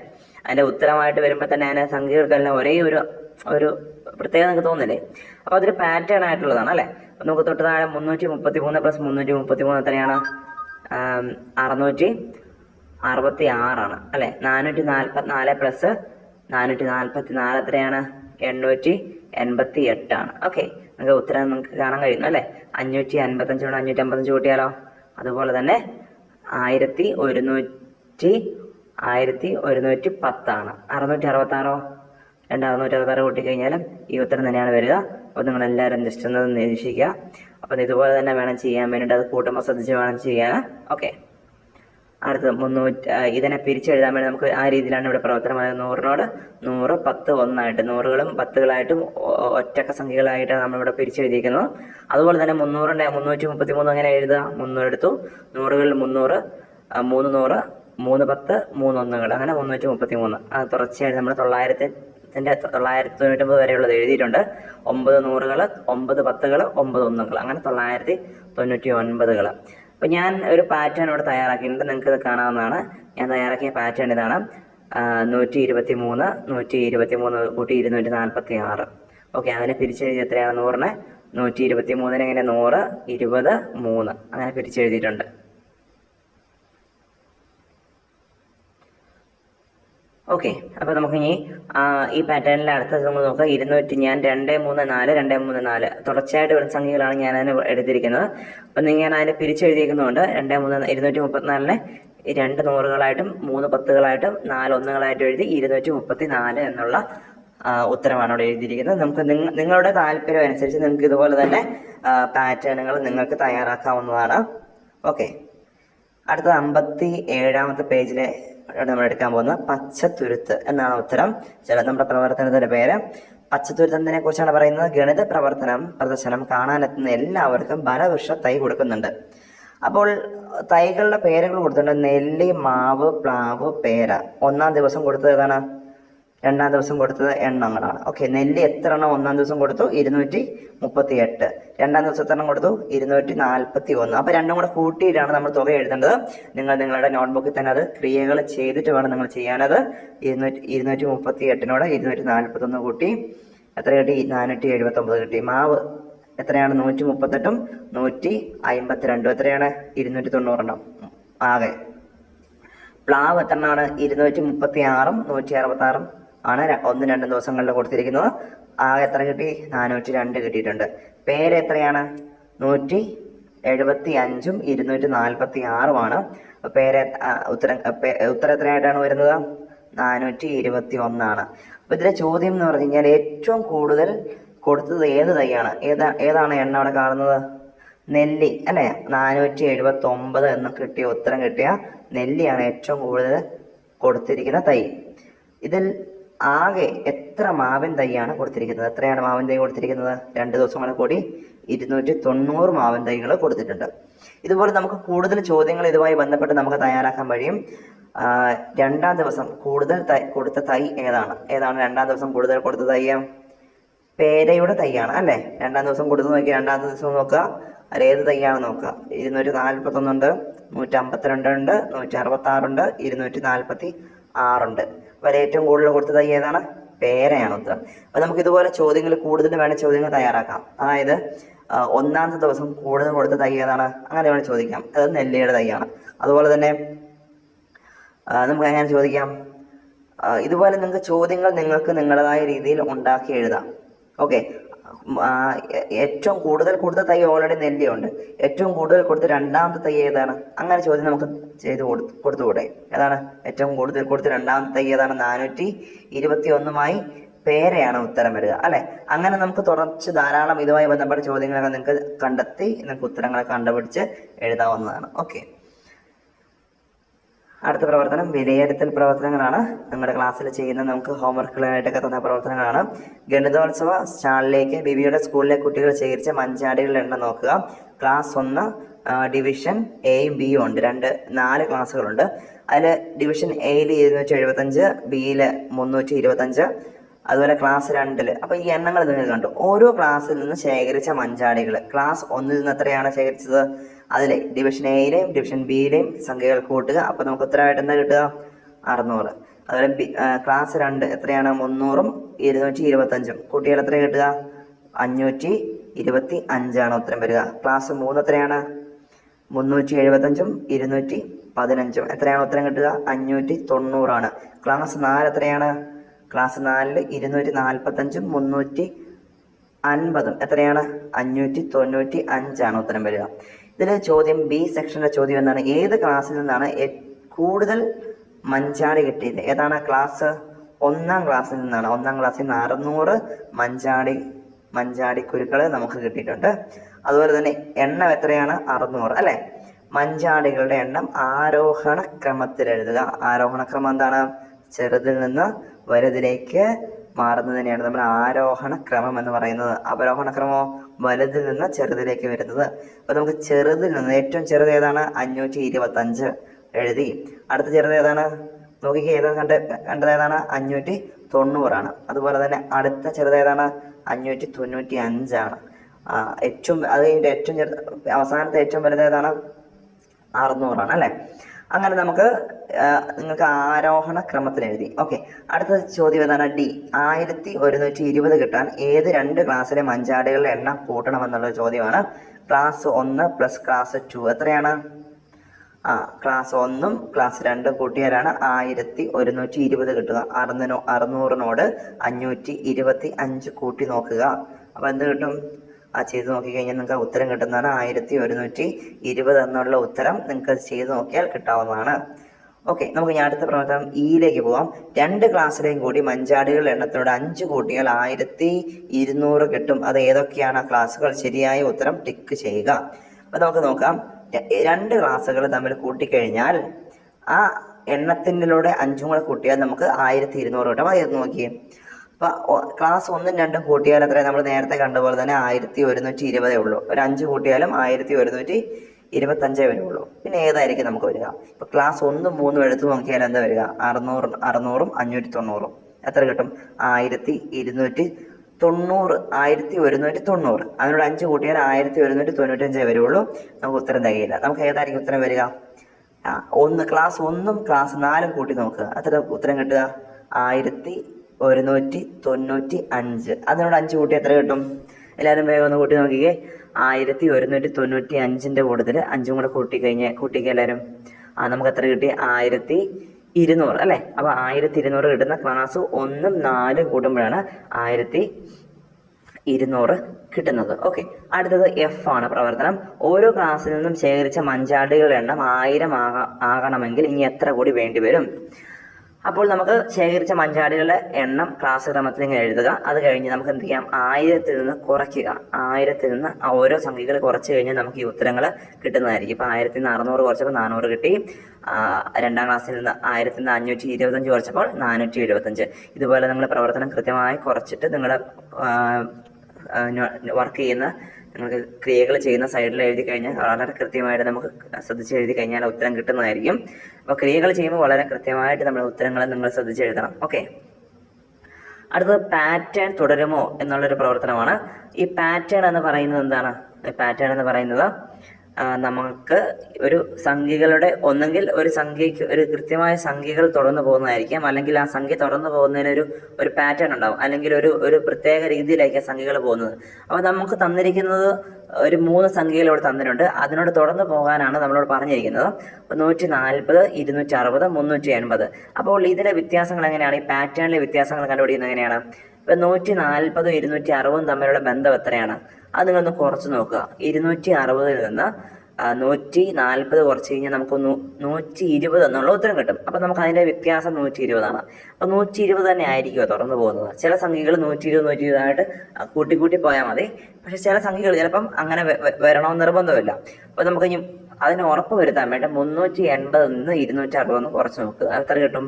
അതിന്റെ ഉത്തരമായിട്ട് വരുമ്പോൾ തന്നെ അതിന്റെ സംഖ്യകൾക്കെല്ലാം ഒരേ ഒരു പ്രത്യേകത നിങ്ങൾക്ക് തോന്നില്ലേ? അപ്പൊ അതൊരു പാറ്റേൺ ആയിട്ടുള്ളതാണ് അല്ലെ? നമുക്ക് തൊട്ട് താഴെ 333 പ്ലസ് 333 എത്രയാണ്? 666 അല്ലെ? 444 പ്ലസ് 444 എത്രയാണ്? 888. ഓക്കെ, നിങ്ങൾക്ക് ഉത്തരം നിങ്ങൾക്ക് കാണാൻ കഴിയുന്നു അല്ലെ? 555 കൊണ്ട് 555 കൂട്ടിയാലോ? അതുപോലെ തന്നെ 1110 666. 666 കൂട്ടിക്കഴിഞ്ഞാലും ഈ ഉത്തരം തന്നെയാണ് വരിക. അപ്പോൾ നിങ്ങൾ എല്ലാവരും ജസ്റ്റ് ഒന്ന് നിരീക്ഷിക്കുക. അപ്പം ഇതുപോലെ തന്നെ വേണം ചെയ്യാൻ വേണ്ടിയിട്ട്, അത് കൂട്ടുമ്പോൾ ശ്രദ്ധിച്ച് വേണം ചെയ്യാൻ. ഓക്കെ, അടുത്തത് 300. ഇതിനെ പിരിച്ചെഴുതാൻ വേണ്ടി നമുക്ക് ആ രീതിയിലാണ് ഇവിടെ പ്രവർത്തനം. 100നോട് 100, 10 1ആയിട്ട്, 100കളും 10കളായിട്ടും ഒറ്റക്ക സംഖ്യകളായിട്ടാണ് നമ്മളിവിടെ പിരിച്ചെഴുതിയിരിക്കുന്നത്. അതുപോലെ തന്നെ 300ന്റെ 333 അങ്ങനെ എഴുതുക. 300 എടുത്തു, 100കളിൽ 300, 3 100, 3 10, 3 1കൾ, അങ്ങനെ 333. അത് തുടർച്ചയായിട്ട് നമ്മൾ 999 വരെയുള്ളത് എഴുതിയിട്ടുണ്ട്. 9 100കൾ, 9 10കൾ, 9 1കൾ, അങ്ങനെ 999. അപ്പൊ ഞാൻ ഒരു പാറ്റേൺ ഇവിടെ തയ്യാറാക്കിയിട്ടുണ്ട്, നിങ്ങൾക്ക് ഇത് കാണാവുന്നതാണ്. ഞാൻ തയ്യാറാക്കിയ പാറ്റേൺ ഇതാണ്. 123, 123 കൂട്ടി 246. ഓക്കെ, അങ്ങനെ പിരിച്ചെഴുതി എത്രയാണ്? 100നെ 123 എങ്ങനെ? 100, 20, 3 അങ്ങനെ പിരിച്ചെഴുതിയിട്ടുണ്ട്. ഓക്കെ, അപ്പൊ നമുക്ക് ഇനി ഈ പാറ്റേണിലെ അടുത്തത് നമ്മൾ നോക്കാം. 200 ഞാൻ 2 3 4 2 3 4 തുടർച്ചയായിട്ട് വരുന്ന സംഖ്യകളാണ് ഞാൻ അതിന് എടുത്തിരിക്കുന്നത്. അപ്പൊ ഞാൻ അതിനെ പിരിച്ചെഴുതിയിരിക്കുന്നുണ്ട്. 2 3 234നെ 2 100കളായിട്ടും 3 10കളായിട്ടും 4 1കളായിട്ടും എഴുതി 234 എന്നുള്ള ഉത്തരമാണ് അവിടെ എഴുതിയിരിക്കുന്നത്. നമുക്ക് നിങ്ങളുടെ താല്പര്യം അനുസരിച്ച് നിങ്ങൾക്ക് ഇതുപോലെ തന്നെ പാറ്റേണുകൾ നിങ്ങൾക്ക് തയ്യാറാക്കാവുന്നതാണ്. ഓക്കെ, അടുത്തത് 57ാമത്തെ പേജിലെ നമ്മൾ എടുക്കാൻ പോകുന്നത് പച്ചത്തുരുത്ത് എന്നാണ് ഉത്തരം. നമ്മുടെ പ്രവർത്തനത്തിന്റെ പേര് പച്ചത്തുരുത്തതിനെ കുറിച്ചാണ് പറയുന്നത്. ഗണിത പ്രദർശനം കാണാനെത്തുന്ന എല്ലാവർക്കും ഫലവൃക്ഷ തൈ കൊടുക്കുന്നുണ്ട്. അപ്പോൾ തൈകളുടെ പേരുകൾ കൊടുത്തിട്ടുണ്ട്. നെല്ലി, മാവ്, പ്ലാവ്, പേര. ഒന്നാം ദിവസം കൊടുത്തത് ഏതാണ്? രണ്ടാം ദിവസം കൊടുത്തത് എണ്ണങ്ങളാണ്. ഓക്കെ, നെല്ലി എത്ര എണ്ണം ഒന്നാം ദിവസം കൊടുത്തു? 238. രണ്ടാം ദിവസം എത്ര എണ്ണം കൊടുത്തു? 241. അപ്പോൾ രണ്ടും കൂടെ കൂട്ടിയിട്ടാണ് നമ്മൾ തുക എഴുതേണ്ടത്. നിങ്ങൾ നിങ്ങളുടെ നോട്ട്ബുക്കിൽ തന്നെ അത് ക്രിയകൾ ചെയ്തിട്ട് വേണം നിങ്ങൾ ചെയ്യാനത്. 238നോട് 241 കൂട്ടി എത്ര കിട്ടി? 479 കിട്ടി. മാവ് എത്രയാണ്? 138ഉം 152. എത്രയാണ്? 290 ആകെ. പ്ലാവ് എത്ര എണ്ണമാണ്? 236ഉം 166 ആണ് 1-2 ദിവസങ്ങളിൽ കൊടുത്തിരിക്കുന്നത്. ആകെ എത്ര കിട്ടി? 402 കിട്ടിയിട്ടുണ്ട്. പേര് എത്രയാണ്? 175ഉം 246ഉമാണ്. പേര് ഉത്തരം എത്രയായിട്ടാണ് വരുന്നത്? 421. അപ്പോൾ ഇതിലെ ചോദ്യം എന്ന് പറഞ്ഞു കഴിഞ്ഞാൽ ഏറ്റവും കൂടുതൽ കൊടുത്തത് ഏത് തൈയാണ്? ഏതാണ് എണ്ണം അവിടെ കാണുന്നത്? നെല്ലി അല്ലേ? 479 എന്ന് കിട്ടിയ ഉത്തരം കിട്ടിയ നെല്ലിയാണ് ഏറ്റവും കൂടുതൽ കൊടുത്തിരിക്കുന്ന തൈ. ഇതിൽ ആകെ എത്ര മാവിൻ തൈയാണ് കൊടുത്തിരിക്കുന്നത്? എത്രയാണ് മാവിൻ തൈ കൊടുത്തിരിക്കുന്നത്? 2 ദിവസങ്ങൾ കൂടി 290 മാവിൻ തൈകൾ കൊടുത്തിട്ടുണ്ട്. ഇതുപോലെ നമുക്ക് കൂടുതൽ ചോദ്യങ്ങൾ ഇതുമായി ബന്ധപ്പെട്ട് നമുക്ക് തയ്യാറാക്കാൻ കഴിയും. രണ്ടാം ദിവസം കൂടുതൽ കൊടുത്ത തൈ ഏതാണ് രണ്ടാം ദിവസം കൂടുതൽ കൊടുത്ത തൈ? പേരയുടെ തൈയാണ് അല്ലേ? രണ്ടാം ദിവസം കൊടുത്തു നോക്കി. രണ്ടാം ദിവസം നോക്കുക, ഏത് തൈയാണ് നോക്കുക. 241 ഉണ്ട്, 152 ഉണ്ട്, 166 ഉണ്ട്, 246 ഉണ്ട്. അപ്പോൾ ഏറ്റവും കൂടുതൽ കൊടുത്ത തൈ ഏതാണ്? പേരയാണ് ഉത്തരം. അപ്പോൾ നമുക്ക് ഇതുപോലെ ചോദ്യങ്ങൾ കൂടുതൽ വേണ്ട ചോദ്യങ്ങൾ തയ്യാറാക്കാം. അതായത് ഒന്നാമത്തെ ദിവസം കൂടുതൽ കൊടുത്ത തൈ ഏതാണ്? അങ്ങനെ വേണം ചോദിക്കാം. അത് നെല്ലിയുടെ തൈയാണ്. അതുപോലെ തന്നെ നമുക്ക് എങ്ങനെ ചോദിക്കാം? ഇതുപോലെ നിങ്ങൾക്ക് ചോദ്യങ്ങൾ നിങ്ങളുടേതായ രീതിയിൽ ഉണ്ടാക്കി എഴുതാം. ഓക്കെ, ഏറ്റവും കൂടുതൽ കൊടുത്ത തൈ ഓൾറെഡി നെല്ലിയുണ്ട്. ഏറ്റവും കൂടുതൽ കൊടുത്ത രണ്ടാമത്തെ തൈ ഏതാണ്? അങ്ങനെ ചോദ്യം നമുക്ക് ചെയ്ത് കൊടുത്തുകൂടെ? ഏതാണ് ഏറ്റവും കൂടുതൽ കൊടുത്ത രണ്ടാമത്തെ തൈ ഏതാണ്? 421മായി പേരയാണ് ഉത്തരം വരിക അല്ലെ? അങ്ങനെ നമുക്ക് തുടർച്ച് ധാരാളം ഇതുമായി ബന്ധപ്പെട്ട ചോദ്യങ്ങളൊക്കെ നിങ്ങൾക്ക് കണ്ടെത്തി നിങ്ങൾക്ക് ഉത്തരങ്ങളെ കണ്ടുപിടിച്ച് എഴുതാവുന്നതാണ്. ഓക്കെ, അടുത്ത പ്രവർത്തനം വിലയിരുത്തൽ പ്രവർത്തനങ്ങളാണ്. നിങ്ങളുടെ ക്ലാസ്സിൽ ചെയ്യുന്ന നമുക്ക് ഹോംവർക്കുകളായിട്ടൊക്കെ തന്ന പ്രവർത്തനങ്ങളാണ്. ഗണിതോത്സവ സ്റ്റാളിലേക്ക് ബിബിയുടെ സ്കൂളിലെ കുട്ടികൾ ശേഖരിച്ച മഞ്ചാടികളുടെ എണ്ണം നോക്കുക. ക്ലാസ് 1 ഡിവിഷൻ എയും ബിയും ഉണ്ട്. 4 ക്ലാസ്സുകളുണ്ട്. അതിൽ ഡിവിഷൻ എയിൽ 275, ബിയിൽ 325, അതുപോലെ ക്ലാസ് 2. അപ്പോൾ ഈ എണ്ണങ്ങൾ നിങ്ങൾ കണ്ടു. ഓരോ ക്ലാസ്സിൽ നിന്ന് ശേഖരിച്ച മഞ്ചാടികൾ ക്ലാസ് 1 നിന്ന് എത്രയാണ് ശേഖരിച്ചത്? അതിലെ ഡിവിഷൻ എയിലെയും ഡിവിഷൻ ബിയിലെയും സംഖ്യകൾ കൂട്ടുക. അപ്പോൾ നമുക്ക് ഉത്തരമായിട്ട് എന്താ കിട്ടുക? 600. അതുപോലെ ക്ലാസ് 2 എത്രയാണ്? 300ഉം 225ഉം കൂട്ടിയാൽ എത്ര കിട്ടുക? 525 ഉത്തരം വരിക. ക്ലാസ് 3 എത്രയാണ്? 375ഉം 215ഉം എത്രയാണ് ഉത്തരം കിട്ടുക? 590. ക്ലാസ് 4 എത്രയാണ്? ക്ലാസ് 4 245ഉം 350ഉം എത്രയാണ്? 595 ഉത്തരം വരിക. ഇതിലെ ചോദ്യം ബി സെക്ഷന്റെ ചോദ്യം എന്താണ്? ഏത് ക്ലാസ്സിൽ നിന്നാണ് കൂടുതൽ മഞ്ചാടി കിട്ടിയത്? ഏതാണ്? ക്ലാസ് 1-ാം ക്ലാസ്സിൽ നിന്നാണ്. 1-ാം ക്ലാസ്സിൽ നിന്ന് 600 മഞ്ചാടി കുരുക്കൾ നമുക്ക് കിട്ടിയിട്ടുണ്ട്. അതുപോലെ തന്നെ എണ്ണം എത്രയാണ്? 600 അല്ലെ? മഞ്ചാടികളുടെ എണ്ണം ആരോഹണ ക്രമത്തിൽ എഴുതുക. ആരോഹണ ക്രമം എന്താണ്? ചെറുതിൽ നിന്ന് വലുതിലേക്ക് മാറുന്നതിനെയാണ് നമ്മൾ ആരോഹണ ക്രമം എന്ന് പറയുന്നത്. അവരോഹണ ക്രമമോ? വലുതിൽ നിന്ന് ചെറുതിലേക്ക് വരുന്നത്. അപ്പൊ നമുക്ക് ചെറുതിൽ നിന്ന് ഏറ്റവും ചെറുത് ഏതാണ്? 525 എഴുതി. അടുത്ത ചെറുത് ഏതാണ്? നോക്കിക്കേ, കണ്ടത് ഏതാണ്? 590 അതുപോലെ തന്നെ അടുത്ത ചെറുത് ഏതാണ്? 595 അതിന്റെ ഏറ്റവും അവസാനത്തെ ഏറ്റവും വലുത് ഏതാണ്? 600 അല്ലെ? അങ്ങനെ നമുക്ക് നിങ്ങൾക്ക് ആരോഹണ ക്രമത്തിൽ എഴുതി. ഓക്കെ, അടുത്ത ചോദ്യം ഏതാണ്? ഡി. 1120 കിട്ടാൻ ഏത് 2 ക്ലാസ്സിലെ മഞ്ചാടികളുടെ എണ്ണം കൂട്ടണമെന്നുള്ള ചോദ്യമാണ്. ക്ലാസ് 1 പ്ലസ് ക്ലാസ് 2 എത്രയാണ്? ക്ലാസ് 1ഉം ക്ലാസ് 2 കൂട്ടിയാലാണ് 1120 കിട്ടുക. 600നോട് 525 കൂട്ടി നോക്കുക. അപ്പൊ എന്ത് കിട്ടും? ചെയ്ത് നോക്കിക്കഴിഞ്ഞാൽ നിങ്ങൾക്ക് ഉത്തരം കിട്ടുന്നതാണ് 1120 എന്നുള്ള ഉത്തരം നിങ്ങൾക്ക് ചെയ്ത് നോക്കിയാൽ കിട്ടാവുന്നതാണ്. ഓക്കെ, നമുക്ക് ഞാൻ അടുത്ത പ്രവർത്തനം ഇയിലേക്ക് പോവാം. 2 ക്ലാസ്സിലെയും കൂടി മഞ്ചാടികളുടെ എണ്ണത്തിനോട് 5 കൂട്ടിയാൽ 1200 കിട്ടും. അത് ഏതൊക്കെയാണ് ആ ക്ലാസ്സുകൾ? ശരിയായ ഉത്തരം ടിക്ക് ചെയ്യുക. അപ്പൊ നമുക്ക് നോക്കാം. 2 ക്ലാസ്സുകൾ തമ്മിൽ കൂട്ടിക്കഴിഞ്ഞാൽ ആ എണ്ണത്തിലൂടെ 5 കൂടെ കൂട്ടിയാൽ നമുക്ക് 1200 കിട്ടും. അത് നോക്കിയേ. അപ്പൊ ക്ലാസ് 1ഉം 2ഉം കൂട്ടിയാൽ എത്ര? നമ്മൾ നേരത്തെ കണ്ടപോലെ തന്നെ 1120 ഉള്ളൂ. ഒരു 5 കൂട്ടിയാലും 1120 25 വരുള്ളൂ. പിന്നെ ഏതായിരിക്കും നമുക്ക് വരിക? ഇപ്പോൾ ക്ലാസ് 1, 3 എടുത്ത് നോക്കിയാൽ എന്താ വരിക? 600, 590. എത്ര കിട്ടും? 1290. 1190. അതിനോട് 5 കൂട്ടിയാൽ 1195 വരുള്ളൂ. നമുക്ക് ഉത്തരം തികയില്ല. നമുക്ക് ഏതായിരിക്കും ഉത്തരം വരിക? ക്ലാസ് 1ഉം ക്ലാസ് 4ഉം കൂട്ടി നോക്കുക. എത്ര ഉത്തരം കിട്ടുക? 1195. അതിനോട് 5 കൂട്ടി എത്ര കിട്ടും? എല്ലാവരും വേഗം ഒന്ന് കൂട്ടി നോക്കിക്കേ. 1195ന്റെ കൂട്ടത്തിൽ 5ഉം കൂടെ കൂട്ടിക്കുക എല്ലാവരും. നമുക്ക് എത്ര കിട്ടി? 1200 അല്ലേ? അപ്പോൾ 1200 കിട്ടുന്ന ക്ലാസ് 1ഉം 4ഉം കൂട്ടുമ്പോഴാണ് 1200 കിട്ടുന്നത്. ഓക്കെ, അടുത്തത് എഫ് ആണ് പ്രവർത്തനം. ഓരോ ക്ലാസ്സിൽ നിന്നും ശേഖരിച്ച മഞ്ചാടികളുടെ എണ്ണം 1000 ആകണമെങ്കിൽ ഇനി എത്ര കൂടി വേണ്ടി വരും? അപ്പോൾ നമുക്ക് ശേഖരിച്ച മഞ്ചാടികളുടെ എണ്ണം ക്ലാസ് ക്രമത്തിൽ ഇങ്ങനെ എഴുതുക. അത് കഴിഞ്ഞ് നമുക്ക് എന്ത് ചെയ്യാം? 1000ൽ നിന്ന് കുറയ്ക്കുക. 1000ൽ നിന്ന് ഓരോ സംഖ്യകൾ കുറച്ച് കഴിഞ്ഞാൽ നമുക്ക് ഈ ഉത്തരങ്ങൾ കിട്ടുന്നതായിരിക്കും. ഇപ്പോൾ 1000ൽ നിന്ന് 600 കുറച്ചപ്പോൾ 400 കിട്ടി. 2ാം ക്ലാസ്സിൽ നിന്ന് 1000ൽ നിന്ന് 525 കുറച്ചപ്പോൾ 475. ഇതുപോലെ നിങ്ങൾ പ്രവർത്തനം കൃത്യമായി കുറച്ചിട്ട് നിങ്ങളുടെ വർക്ക് ചെയ്യുന്ന നിങ്ങൾക്ക് ക്രിയകൾ ചെയ്യുന്ന സൈഡിൽ എഴുതി കഴിഞ്ഞാൽ വളരെ കൃത്യമായിട്ട് നമുക്ക് ശ്രദ്ധിച്ച് എഴുതി കഴിഞ്ഞാൽ ഉത്തരം കിട്ടുന്നതായിരിക്കും. അപ്പോൾ ക്രിയകൾ ചെയ്യുമ്പോൾ വളരെ കൃത്യമായിട്ട് നമ്മൾ ഉത്തരങ്ങൾ നിങ്ങൾ ശ്രദ്ധിച്ച് എഴുതണം. ഓക്കെ, അടുത്തത് പാറ്റേൺ തുടരുമോ എന്നുള്ളൊരു പ്രവർത്തനമാണ്. ഈ പാറ്റേൺ എന്ന് പറയുന്നത് എന്താണ്? പാറ്റേൺ എന്ന് പറയുന്നത് നമുക്ക് ഒരു സംഖ്യകളുടെ ഒന്നെങ്കിൽ ഒരു സംഖ്യയ്ക്ക് ഒരു കൃത്യമായ സംഖ്യകൾ തുടർന്ന് പോകുന്നതായിരിക്കാം, അല്ലെങ്കിൽ ആ സംഖ്യ തുടർന്ന് പോകുന്നതിന് ഒരു പാറ്റേൺ ഉണ്ടാവും, അല്ലെങ്കിൽ ഒരു പ്രത്യേക രീതിയിലായിരിക്കും സംഖ്യകൾ പോകുന്നത്. അപ്പോൾ നമുക്ക് തന്നിരിക്കുന്നത് ഒരു 3 സംഖ്യകൾ ഇവിടെ തന്നിട്ടുണ്ട്. അതിനോട് തുടർന്ന് പോകാനാണ് നമ്മളോട് പറഞ്ഞിരിക്കുന്നത്. 140, 260, 380. അപ്പോൾ ഇതിലെ വ്യത്യാസങ്ങൾ എങ്ങനെയാണ്? ഈ പാറ്റേണിലെ വ്യത്യാസങ്ങൾ കണ്ടുപിടിക്കുന്നത് എങ്ങനെയാണ്? ഇപ്പം 140, 260 തമ്മിലുള്ള ബന്ധം എത്രയാണ്? അത് നിങ്ങളൊന്ന് കുറച്ച് നോക്കുക. 260ൽ നിന്ന് 140 കുറച്ച് കഴിഞ്ഞാൽ നമുക്ക് 120 എന്നുള്ള ഉത്തരം കിട്ടും. അപ്പം നമുക്ക് അതിൻ്റെ വ്യത്യാസം 120 ആണ്. അപ്പം 120 തന്നെ ആയിരിക്കുമോ തുറന്നു പോകുന്നത്? ചില സംഖ്യകൾ 120 ആയിട്ട് കൂട്ടി പോയാൽ മതി. പക്ഷെ ചില സംഖ്യകൾ ചിലപ്പം അങ്ങനെ വരണമെന്ന് നിർബന്ധമില്ല. അപ്പോൾ നമുക്ക് ഇനി അതിന് ഉറപ്പ് വരുത്താൻ വേണ്ടി 380 നിന്ന് 260 കുറച്ച് നോക്കുക. എത്ര കിട്ടും?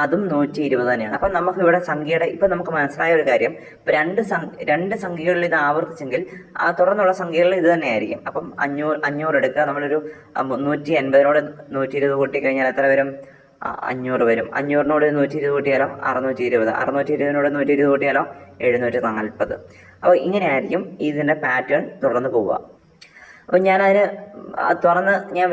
അതും 120 തന്നെയാണ്. അപ്പം നമുക്ക് ഇവിടെ സംഖ്യയുടെ ഇപ്പം നമുക്ക് മനസ്സിലായ ഒരു കാര്യം, ഇപ്പം രണ്ട് സംഖ്യകളിൽ ഇത് ആവർത്തിച്ചെങ്കിൽ ആ തുടർന്നുള്ള സംഖ്യകളിൽ ഇത് തന്നെയായിരിക്കും. അപ്പം 500 എടുക്കുക. നമ്മളൊരു 180നോട് 120 കൂട്ടി കഴിഞ്ഞാൽ എത്ര വരും? 500 വരും. 500നോട് 120 കൂട്ടിയാലോ 620. 620നോട് 120 കൂട്ടിയാലോ 740. അപ്പോൾ ഇങ്ങനെയായിരിക്കും ഇതിൻ്റെ പാറ്റേൺ തുടർന്ന് പോവുക. അപ്പം ഞാൻ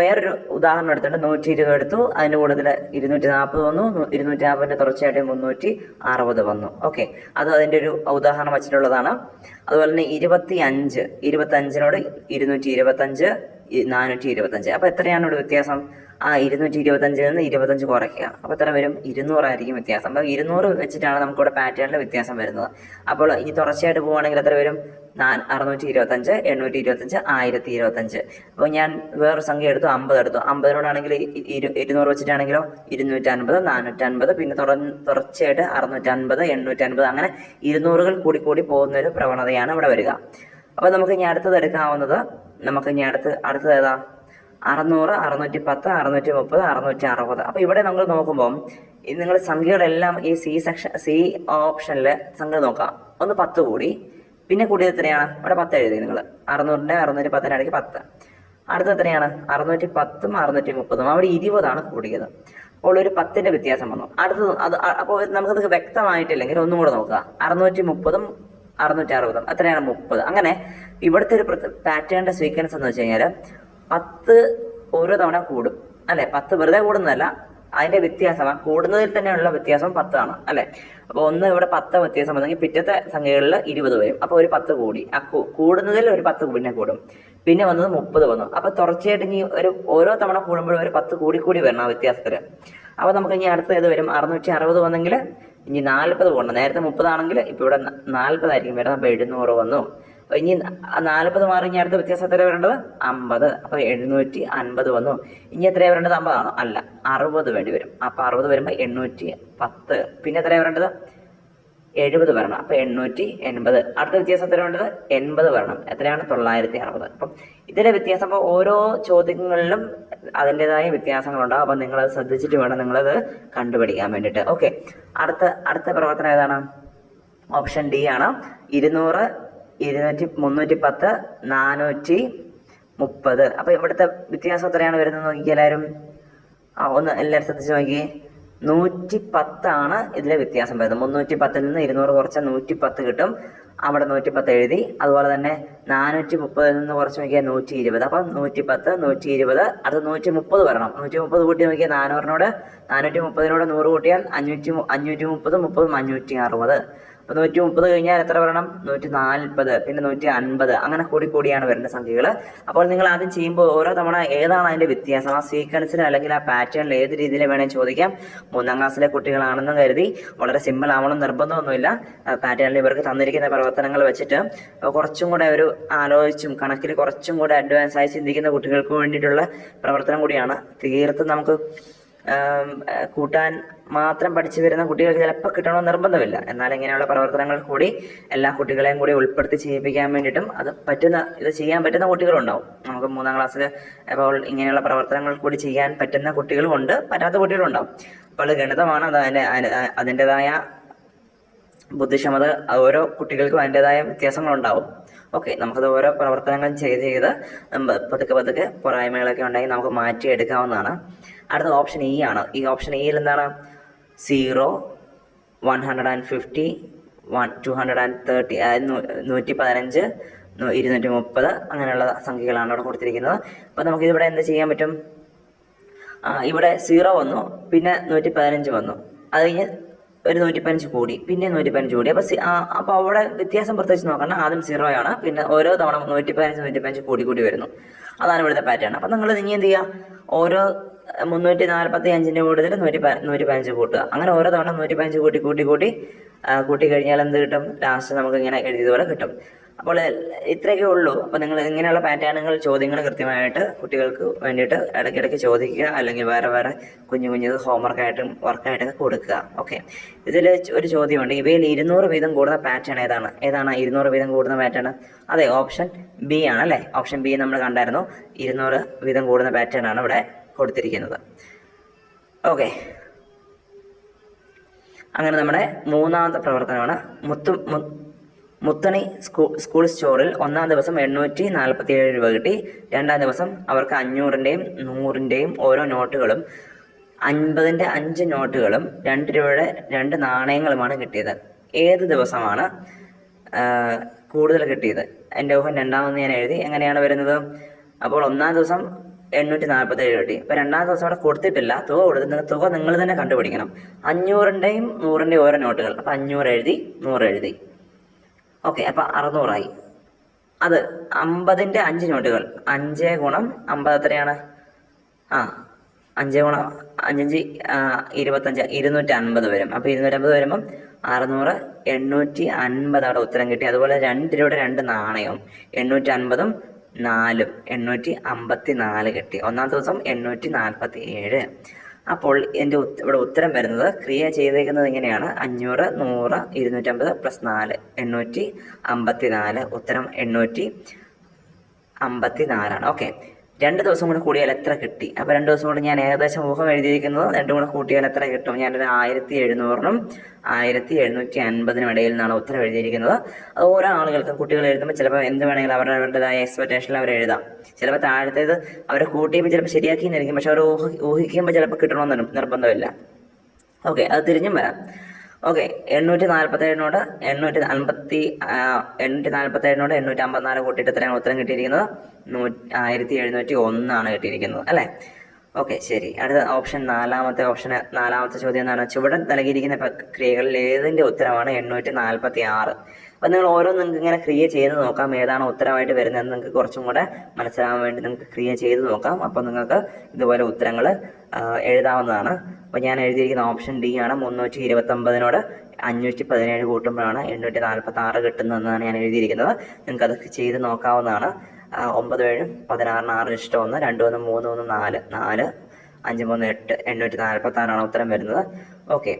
വേറൊരു ഉദാഹരണം എടുത്തിട്ട് 120 എടുത്തു. അതിൻ്റെ കൂട്ടത്തിൽ 240 വന്നു. 240ൻ്റെ തുടർച്ചയായിട്ട് 360 വന്നു. ഓക്കെ, അത് അതിൻ്റെ ഒരു ഉദാഹരണം വച്ചിട്ടുള്ളതാണ്. അതുപോലെ തന്നെ 25നോട് 225, 425. അപ്പോൾ എത്രയാണ് ഇവിടെ വ്യത്യാസം? 225ൽ നിന്ന് 25 കുറയ്ക്കുക. അപ്പോൾ എത്ര വരും? 200 ആയിരിക്കും വ്യത്യാസം. അപ്പോൾ 200 വെച്ചിട്ടാണ് നമുക്കിവിടെ പാറ്റേണിലെ വ്യത്യാസം വരുന്നത്. അപ്പോൾ ഇനി തുടർച്ചയായിട്ട് പോവുകയാണെങ്കിൽ എത്ര വരും? 625, 825, 1025. അപ്പോൾ ഞാൻ വേറൊരു സംഖ്യ എടുത്തു, 50 എടുത്തു. 50നോടാണെങ്കിൽ 200 വെച്ചിട്ടാണെങ്കിലോ 250, 450, പിന്നെ തുടർച്ചയായിട്ട് 650, 850, അങ്ങനെ 200കൾ കൂടി പോകുന്നൊരു പ്രവണതയാണ് ഇവിടെ വരിക. അപ്പോൾ നമുക്ക് ഇനി അടുത്തത് എടുക്കാവുന്നത്, അടുത്തത് ഏതാ? 600, 610, 630, 660. അപ്പോൾ ഇവിടെ നമ്മൾ നോക്കുമ്പോൾ നിങ്ങൾ സംഖ്യകളെല്ലാം ഈ സി ഓപ്ഷനിൽ സംഖ്യ നോക്കാം. ഒന്ന് 10 കൂടി, പിന്നെ കൂടിയത് എത്രയാണ്? ഇവിടെ 10 എഴുതി നിങ്ങൾ. 600ൻ്റെ 610 ഇടയ്ക്ക് 10. അടുത്ത എത്രയാണ്? 610ഉം 630. അവിടെ 20ആണ് കൂടിയത്. അപ്പോൾ ഒരു 10ൻ്റെ വ്യത്യാസം വന്നു. അടുത്തത് അപ്പോൾ നമുക്കത് വ്യക്തമായിട്ടില്ലെങ്കിൽ ഒന്നും കൂടെ നോക്കുക. 630ഉം 660 എത്രയാണ്? 30. അങ്ങനെ ഇവിടുത്തെ ഒരു പാറ്റേണിൻ്റെ സീക്വൻസ് എന്ന് വെച്ച് കഴിഞ്ഞാൽ 10 ഓരോ തവണ കൂടും അല്ലേ? 10 വെറുതെ കൂടുന്നതല്ല, അതിൻ്റെ വ്യത്യാസമാണ്. കൂടുന്നതിൽ തന്നെയുള്ള വ്യത്യാസം 10 ആണ് അല്ലേ? അപ്പോൾ ഇവിടെ 10 വ്യത്യാസം വന്നെങ്കിൽ പിറ്റത്തെ സംഖ്യകളിൽ 20 വരും. അപ്പോൾ ഒരു 10 കൂടി. കൂടുന്നതിൽ ഒരു 10 പിന്നെ കൂടും. പിന്നെ വന്നത് 30 വന്നു. അപ്പോൾ തുടർച്ചയായിട്ട് ഇനി ഓരോ തവണ കൂടുമ്പോഴും ഒരു 10 കൂടി വരണം ആ വ്യത്യാസത്തിൽ. അപ്പോൾ നമുക്ക് ഇനി അടുത്ത ഏത് വരും? 660 വന്നെങ്കിൽ ഇനി 40 കൂടണം. നേരത്തെ 30 ആണെങ്കിൽ ഇപ്പോൾ ഇവിടെ 40 ആയിരിക്കും വരുന്നത്. അപ്പോൾ 700 വന്നു. ഇനി 40 മാറി ഇനി അടുത്ത വ്യത്യാസം എത്ര വരേണ്ടത്? 50. അപ്പോൾ 750 വന്നു. ഇനി എത്രയാണ് വരേണ്ടത്? 50 ആണോ? അല്ല, 60 വേണ്ടി വരും. അപ്പോൾ 60 വരുമ്പോൾ 810. പിന്നെ എത്രയാണ് വരേണ്ടത്? 70 വരണം. അപ്പോൾ 880. അടുത്ത വ്യത്യാസം എത്ര വേണ്ടത്? 80 വരണം. എത്രയാണ്? 960. അപ്പം ഇതിലെ വ്യത്യാസം, അപ്പോൾ ഓരോ ചോദ്യങ്ങളിലും അതിൻ്റെതായ വ്യത്യാസങ്ങളുണ്ടാകും. അപ്പം നിങ്ങളത് ശ്രദ്ധിച്ചിട്ട് വേണം നിങ്ങളത് കണ്ടുപിടിക്കാൻ വേണ്ടിയിട്ട്. ഓക്കെ, അടുത്ത പ്രവർത്തനം ഏതാണ്? ഓപ്ഷൻ ഡി ആണ്. 200, 310, 400, 30. അപ്പോൾ ഇവിടുത്തെ വ്യത്യാസം എത്രയാണ് വരുന്നത് നോക്കി എല്ലാവരും. ഒന്ന് എല്ലാവരും ശ്രദ്ധിച്ച് നോക്കിയേ. 110 ഇതിലെ വ്യത്യാസം വരുന്നത്. 310 നിന്ന് 200 കുറച്ചാൽ 110 കിട്ടും. അവിടെ 110 എഴുതി. അതുപോലെ തന്നെ 430 നിന്ന് കുറച്ച് നോക്കിയാൽ 120. അപ്പം 110, 120, അടുത്ത് 130 വരണം. 130 കൂട്ടി നോക്കിയാൽ 400 430 100 കൂട്ടിയാൽ 530, 30, 560. അപ്പോൾ 130 കഴിഞ്ഞാൽ എത്ര വരണം? 140, പിന്നെ 150, അങ്ങനെ കൂടിയാണ് വരുന്ന സംഖ്യകൾ. അപ്പോൾ നിങ്ങൾ ആദ്യം ചെയ്യുമ്പോൾ ഓരോ തവണ ഏതാണ് അതിൻ്റെ വ്യത്യാസം, ആ സീക്വൻസിൽ അല്ലെങ്കിൽ ആ പാറ്റേണിൽ ഏത് രീതിയിൽ വേണമെങ്കിൽ ചോദിക്കാം. 3ാം ക്ലാസ്സിലെ കുട്ടികളാണെന്ന് കരുതി വളരെ സിമ്പിൾ ആവണം നിർബന്ധമൊന്നുമില്ല. പാറ്റേണിൽ ഇവർക്ക് തന്നിരിക്കുന്ന പ്രവർത്തനങ്ങൾ വെച്ചിട്ട് കുറച്ചും കൂടെ ഒരു ആലോചിച്ചും കണക്കിൽ കുറച്ചും കൂടെ അഡ്വാൻസ് ആയി ചിന്തിക്കുന്ന കുട്ടികൾക്ക് വേണ്ടിയിട്ടുള്ള പ്രവർത്തനം കൂടിയാണ്. തീർത്തും നമുക്ക് കൂട്ടാൻ മാത്രം പഠിച്ചു വരുന്ന കുട്ടികൾക്ക് ചിലപ്പോൾ കിട്ടണമെന്ന് നിർബന്ധമില്ല. എന്നാൽ ഇങ്ങനെയുള്ള പ്രവർത്തനങ്ങൾ കൂടി എല്ലാ കുട്ടികളെയും കൂടി ഉൾപ്പെടുത്തി ചെയ്യിപ്പിക്കാൻ വേണ്ടിയിട്ടും ഇത് ചെയ്യാൻ പറ്റുന്ന കുട്ടികളുണ്ടാവും. നമുക്ക് 3ാം ക്ലാസ്സിൽ അപ്പോൾ ഇങ്ങനെയുള്ള പ്രവർത്തനങ്ങൾ കൂടി ചെയ്യാൻ പറ്റുന്ന കുട്ടികളും ഉണ്ട്, പറ്റാത്ത കുട്ടികളുണ്ടാവും. അപ്പോൾ ഗണിതമാണ്, അതിൻ്റെതായ ബുദ്ധിക്ഷമത ഓരോ കുട്ടികൾക്കും അതിൻ്റെതായ വ്യത്യാസങ്ങളുണ്ടാവും. ഓക്കെ, നമുക്കത് ഓരോ പ്രവർത്തനങ്ങളും ചെയ്ത് പതുക്കെ പോരായ്മകളൊക്കെ ഉണ്ടെങ്കിൽ നമുക്ക് മാറ്റിയെടുക്കാവുന്നതാണ്. അടുത്ത ഓപ്ഷൻ ഇ ആണ്. ഈ ഓപ്ഷൻ ഇയിൽ എന്താണ്? 0, 150, 230, അതായത് 115, 230 അങ്ങനെയുള്ള സംഖ്യകളാണ് ഇവിടെ കൊടുത്തിരിക്കുന്നത്. അപ്പോൾ നമുക്കിതിവിടെ എന്ത് ചെയ്യാൻ പറ്റും? ഇവിടെ 0 വന്നു, പിന്നെ 115 വന്നു, അത് കഴിഞ്ഞ് ഒരു 115 കൂടി, പിന്നെ 115 കൂടി. അപ്പോൾ അവിടെ വ്യത്യാസം പ്രത്യേകിച്ച് നോക്കണം. ആദ്യം 0 ആണ്, പിന്നെ ഓരോ തവണ 115 കൂടി വരുന്നു. അതാണ് ഇവിടുത്തെ പാറ്റേൺ. അപ്പം നിങ്ങൾ ഇനി എന്ത് ചെയ്യുക? ഓരോ 345 കൂടുതൽ 115 കൂട്ടുക. അങ്ങനെ ഓരോ തവണ 115 കൂട്ടി കഴിഞ്ഞാൽ എന്ത് കിട്ടും? ലാസ്റ്റ് നമുക്ക് ഇങ്ങനെ എഴുതിയതുപോലെ കിട്ടും. അപ്പോൾ ഇത്രയൊക്കെ ഉള്ളൂ. അപ്പോൾ നിങ്ങൾ ഇങ്ങനെയുള്ള പാറ്റേണുകൾ ചോദ്യങ്ങൾ കൃത്യമായിട്ട് കുട്ടികൾക്ക് വേണ്ടിയിട്ട് ഇടയ്ക്കിടയ്ക്ക് ചോദിക്കുക, അല്ലെങ്കിൽ വേറെ കുഞ്ഞു ഹോംവർക്കായിട്ടും വർക്കായിട്ടൊക്കെ കൊടുക്കുക. ഓക്കെ, ഇതിൽ ഒരു ചോദ്യമുണ്ട്. ഇവയിൽ 200 വീതം കൂടുന്ന പാറ്റേൺ ഏതാണ്? 200 വീതം കൂടുന്ന പാറ്റേൺ? അതെ, ഓപ്ഷൻ ബി ആണ് അല്ലേ. ഓപ്ഷൻ ബി നമ്മൾ കണ്ടായിരുന്നു. 200 വീതം കൂടുന്ന പാറ്റേൺ ആണ് ഇവിടെ കൊടുത്തിരിക്കുന്നത്. ഓക്കെ, അങ്ങനെ നമ്മുടെ 3ാമത്തെ പ്രവർത്തനമാണ് മുത്തണി സ്കൂൾ സ്റ്റോറിൽ 1ാം ദിവസം 847 രൂപ കിട്ടി. 2ാം ദിവസം അവർക്ക് 500-ൻ്റെയും 100-ൻ്റെയും ഓരോ നോട്ടുകളും 50-ൻ്റെ 5 നോട്ടുകളും 2 രൂപയുടെ 2 നാണയങ്ങളുമാണ് കിട്ടിയത്. ഏത് ദിവസമാണ് കൂടുതൽ കിട്ടിയത്? എൻ്റെ ഊഹം 2ാമെന്ന് ഞാൻ എഴുതി. എങ്ങനെയാണ് വരുന്നത്? അപ്പോൾ 1ാം ദിവസം 847 കിട്ടി. അപ്പോൾ 2ാം ദിവസം അവിടെ കൊടുത്തിട്ടില്ല, തുക നിങ്ങൾ തന്നെ കണ്ടുപിടിക്കണം. 500-ൻ്റെയും 100-ൻ്റെയും ഓരോ നോട്ടുകൾ. അപ്പോൾ 500 എഴുതി, 100 എഴുതി. ഓക്കെ, അപ്പോൾ 600 ആയി. അത് 50-ൻ്റെ 5 നോട്ടുകൾ. 5 ഗുണം 50 എത്രയാണ്? 5 ഗുണം 5 25, 250 വരും. അപ്പോൾ 250 വരുമ്പം 600, 850 അവിടെ ഉത്തരം കിട്ടി. അതുപോലെ 2 രൂപയുടെ 2 നാണയവും 850-ഉം 4-ഉം 854 കിട്ടി. 1ാം ദിവസം 847. അപ്പോൾ എൻ്റെ ഇവിടെ ഉത്തരം വരുന്നത് ക്രിയ ചെയ്തേക്കുന്നത് ഇങ്ങനെയാണ്. 500, 100, 250 + 4, 854. ഉത്തരം 854 ആണ്. ഓക്കെ, 2 ദിവസം കൂടെ കൂടിയാൽ എത്ര കിട്ടി? അപ്പോൾ 2 ദിവസം കൊണ്ട് ഞാൻ ഏകദേശം ഊഹം എഴുതിയിരിക്കുന്നത് 2 കൂടെ കൂട്ടിയാൽ എത്ര കിട്ടും? ഞാനൊരു 1700-നും 1750-നും ഇടയിൽ നിന്നാണ് ഉത്തരം എഴുതിയിരിക്കുന്നത്. അത് ഓരോ ആളുകൾക്കും കുട്ടികൾ എഴുതുമ്പോൾ ചിലപ്പോൾ എന്ത് വേണമെങ്കിലും അവരുടേതായ എക്സ്പെക്ടേഷനിൽ അവർ എഴുതാം. ചിലപ്പോൾ താഴത്തേത് അവർ കൂട്ടിയപ്പോൾ ചിലപ്പോൾ ശരിയാക്കിയെന്നിരിക്കും, പക്ഷെ അവർ ഊഹിക്കുമ്പോൾ ചിലപ്പോൾ കിട്ടണമെന്ന് നിർബന്ധമില്ല. ഓക്കെ, അത് തിരിഞ്ഞും വരാം. ഓക്കെ, 847-നോട് 854 കൂട്ടിയിട്ട് എത്രയാണ് ഉത്തരം കിട്ടിയിരിക്കുന്നത്? 1701 ആണ് കിട്ടിയിരിക്കുന്നത് അല്ലേ. ഓക്കെ, ശരി. അടുത്ത ഓപ്ഷൻ നാലാമത്തെ ചോദ്യം എന്താണ്? ചുവടെ നൽകിയിരിക്കുന്ന ക്രിയകളിൽ ഏതിൻ്റെ ഉത്തരമാണ് 846? അപ്പം നിങ്ങൾ നിങ്ങൾക്ക് ഇങ്ങനെ ക്രിയ ചെയ്ത് നോക്കാം, ഏതാണ് ഉത്തരമായിട്ട് വരുന്നതെന്ന് നിങ്ങൾക്ക് കുറച്ചും കൂടെ മനസ്സിലാകാൻ വേണ്ടി നിങ്ങൾക്ക് ക്രിയ ചെയ്ത് നോക്കാം. അപ്പോൾ നിങ്ങൾക്ക് ഇതുപോലെ ഉത്തരങ്ങൾ എഴുതാവുന്നതാണ്. അപ്പോൾ ഞാൻ എഴുതിയിരിക്കുന്ന ഓപ്ഷൻ ഡി ആണ്. 329-നോട് 517 കൂട്ടുമ്പോഴാണ് 846 കിട്ടുന്നതെന്നാണ് ഞാൻ എഴുതിയിരിക്കുന്നത്. നിങ്ങൾക്ക് അത് ചെയ്ത് നോക്കാവുന്നതാണ്. 9 7 16 6 ഇഷ്ടം 1 2 1 3 1 4 4 5 3 8 846 ആണ് ഉത്തരം വരുന്നത്. ഓക്കെ,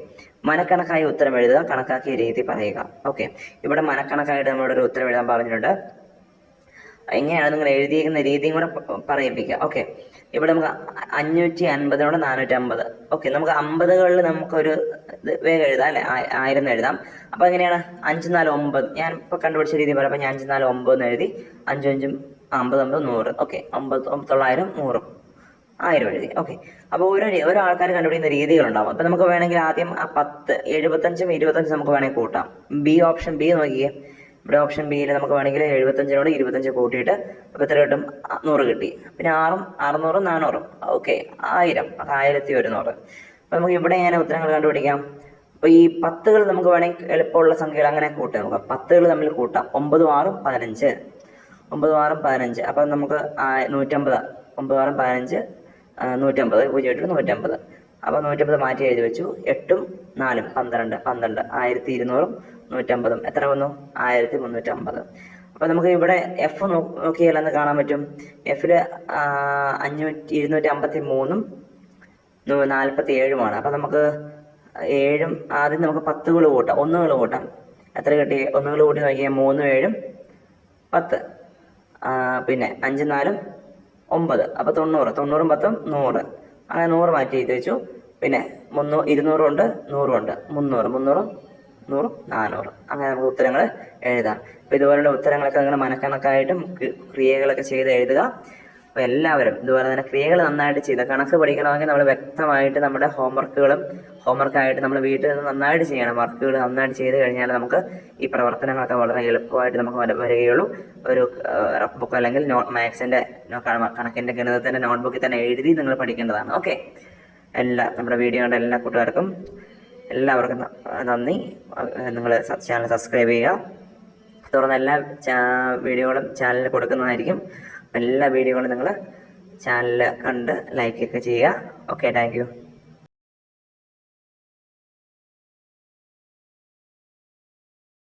മനക്കണക്കായി ഉത്തരം എഴുതുക, കണക്കാക്കിയ രീതി പറയുക. ഓക്കെ, ഇവിടെ മനക്കണക്കായിട്ട് നമ്മളോട് ഒരു ഉത്തരം എഴുതാൻ പറഞ്ഞിട്ടുണ്ട്. എങ്ങനെയാണ് നിങ്ങൾ എഴുതിയിരിക്കുന്ന രീതിയും കൂടെ പറയിപ്പിക്കുക. ഓക്കെ, ഇവിടെ നമുക്ക് 550-നോട് 450. ഓക്കെ, നമുക്ക് 50കളിൽ നമുക്കൊരു വേഗം എഴുതാം അല്ലേ, 1000 എഴുതാം. അപ്പോൾ എങ്ങനെയാണ്? 5 4 9. ഞാൻ ഇപ്പോൾ കണ്ടുപിടിച്ച രീതി പറയാം. അപ്പോൾ ഞാൻ 5 4 9 എന്ന് എഴുതി. 5 5 50 50 100. ഓക്കെ, 900 100 1000 എഴുതി. ഓക്കെ, അപ്പോൾ ഓരോ ആൾക്കാർ കണ്ടുപിടിക്കുന്ന രീതികളുണ്ടാവും. അപ്പം നമുക്ക് വേണമെങ്കിൽ ആദ്യം ആ 10 75 25 നമുക്ക് വേണമെങ്കിൽ കൂട്ടാം. ഓപ്ഷൻ ബി നോക്കിയേ. ഇവിടെ ഓപ്ഷൻ ബിയിൽ നമുക്ക് വേണമെങ്കിൽ 75 25 കൂട്ടിയിട്ട് അപ്പോൾ എത്ര കിട്ടും? 100 കിട്ടി. പിന്നെ 6 600 400. ഓക്കെ, 1000 1100. അപ്പോൾ നമുക്ക് ഇവിടെ എങ്ങനെ ഉത്തരങ്ങൾ കണ്ടുപിടിക്കാം? അപ്പോൾ ഈ 10കൾ നമുക്ക് വേണമെങ്കിൽ എളുപ്പമുള്ള സംഖ്യകൾ അങ്ങനെ കൂട്ടാം. നമുക്ക് 10കൾ തമ്മിൽ കൂട്ടാം. 9 6 15. 9 6 15. അപ്പം നമുക്ക് 150. 9 6 15 150. 0 150. അപ്പോൾ 150 മാറ്റി എഴുതി വെച്ചു. 8 4 12 12 1200 150 എത്ര വന്നു? 1350. അപ്പോൾ നമുക്ക് ഇവിടെ എഫ് നോക്കിയാലെന്ന് കാണാൻ പറ്റും. എഫിൽ 253 47 അപ്പം നമുക്ക് 7 ആദ്യം നമുക്ക് 10കൾ കൂട്ടാം. 1കൾ കൂട്ടാം. എത്ര കിട്ടി? 1കൾ കൂട്ടി നോക്കിയാൽ 3 7 10. പിന്നെ 5 4 9. അപ്പോൾ 90. 90 10 100. അങ്ങനെ 100 മാറ്റി എഴുതി വെച്ചു. പിന്നെ 200 ഉണ്ട്, 100 ഉണ്ട്. 300 300 100 400. അങ്ങനെ നമുക്ക് ഉത്തരങ്ങൾ എഴുതാം. അപ്പോൾ ഇതുപോലുള്ള ഉത്തരങ്ങളൊക്കെ നിങ്ങൾ മനക്കണക്കായിട്ടും ക്രിയകളൊക്കെ ചെയ്ത് എഴുതുക. അപ്പോൾ എല്ലാവരും ഇതുപോലെ തന്നെ ക്രിയകൾ നന്നായിട്ട് ചെയ്ത് കണക്ക് പഠിക്കണമെങ്കിൽ നമ്മൾ വ്യക്തമായിട്ട് നമ്മുടെ ഹോംവർക്കായിട്ട് നമ്മൾ വീട്ടിൽ നിന്ന് നന്നായിട്ട് ചെയ്യണം. വർക്കുകൾ നന്നായിട്ട് ചെയ്ത് കഴിഞ്ഞാൽ നമുക്ക് ഈ പ്രവർത്തനങ്ങളൊക്കെ വളരെ എളുപ്പമായിട്ട് നമുക്ക് വരികയുള്ളൂ. ഒരു റഫ് ബുക്ക് അല്ലെങ്കിൽ മാത്സിൻ്റെ കണക്കിൻ്റെ ഗണിതത്തിൻ്റെ നോട്ട്ബുക്കിൽ തന്നെ എഴുതി നിങ്ങൾ പഠിക്കേണ്ടതാണ്. ഓക്കെ, നമ്മുടെ വീഡിയോ കണ്ട എല്ലാ കൂട്ടുകാർക്കും എല്ലാവർക്കും നന്ദി. നിങ്ങൾ ചാനൽ സബ്സ്ക്രൈബ് ചെയ്യുക. തുടർന്ന് എല്ലാ വീഡിയോകളും ചാനലിൽ കൊടുക്കുന്നതായിരിക്കും. എല്ലാ വീഡിയോകളും നിങ്ങൾ ചാനലിൽ കണ്ട് ലൈക്കൊക്കെ ചെയ്യുക. Okay, thank you.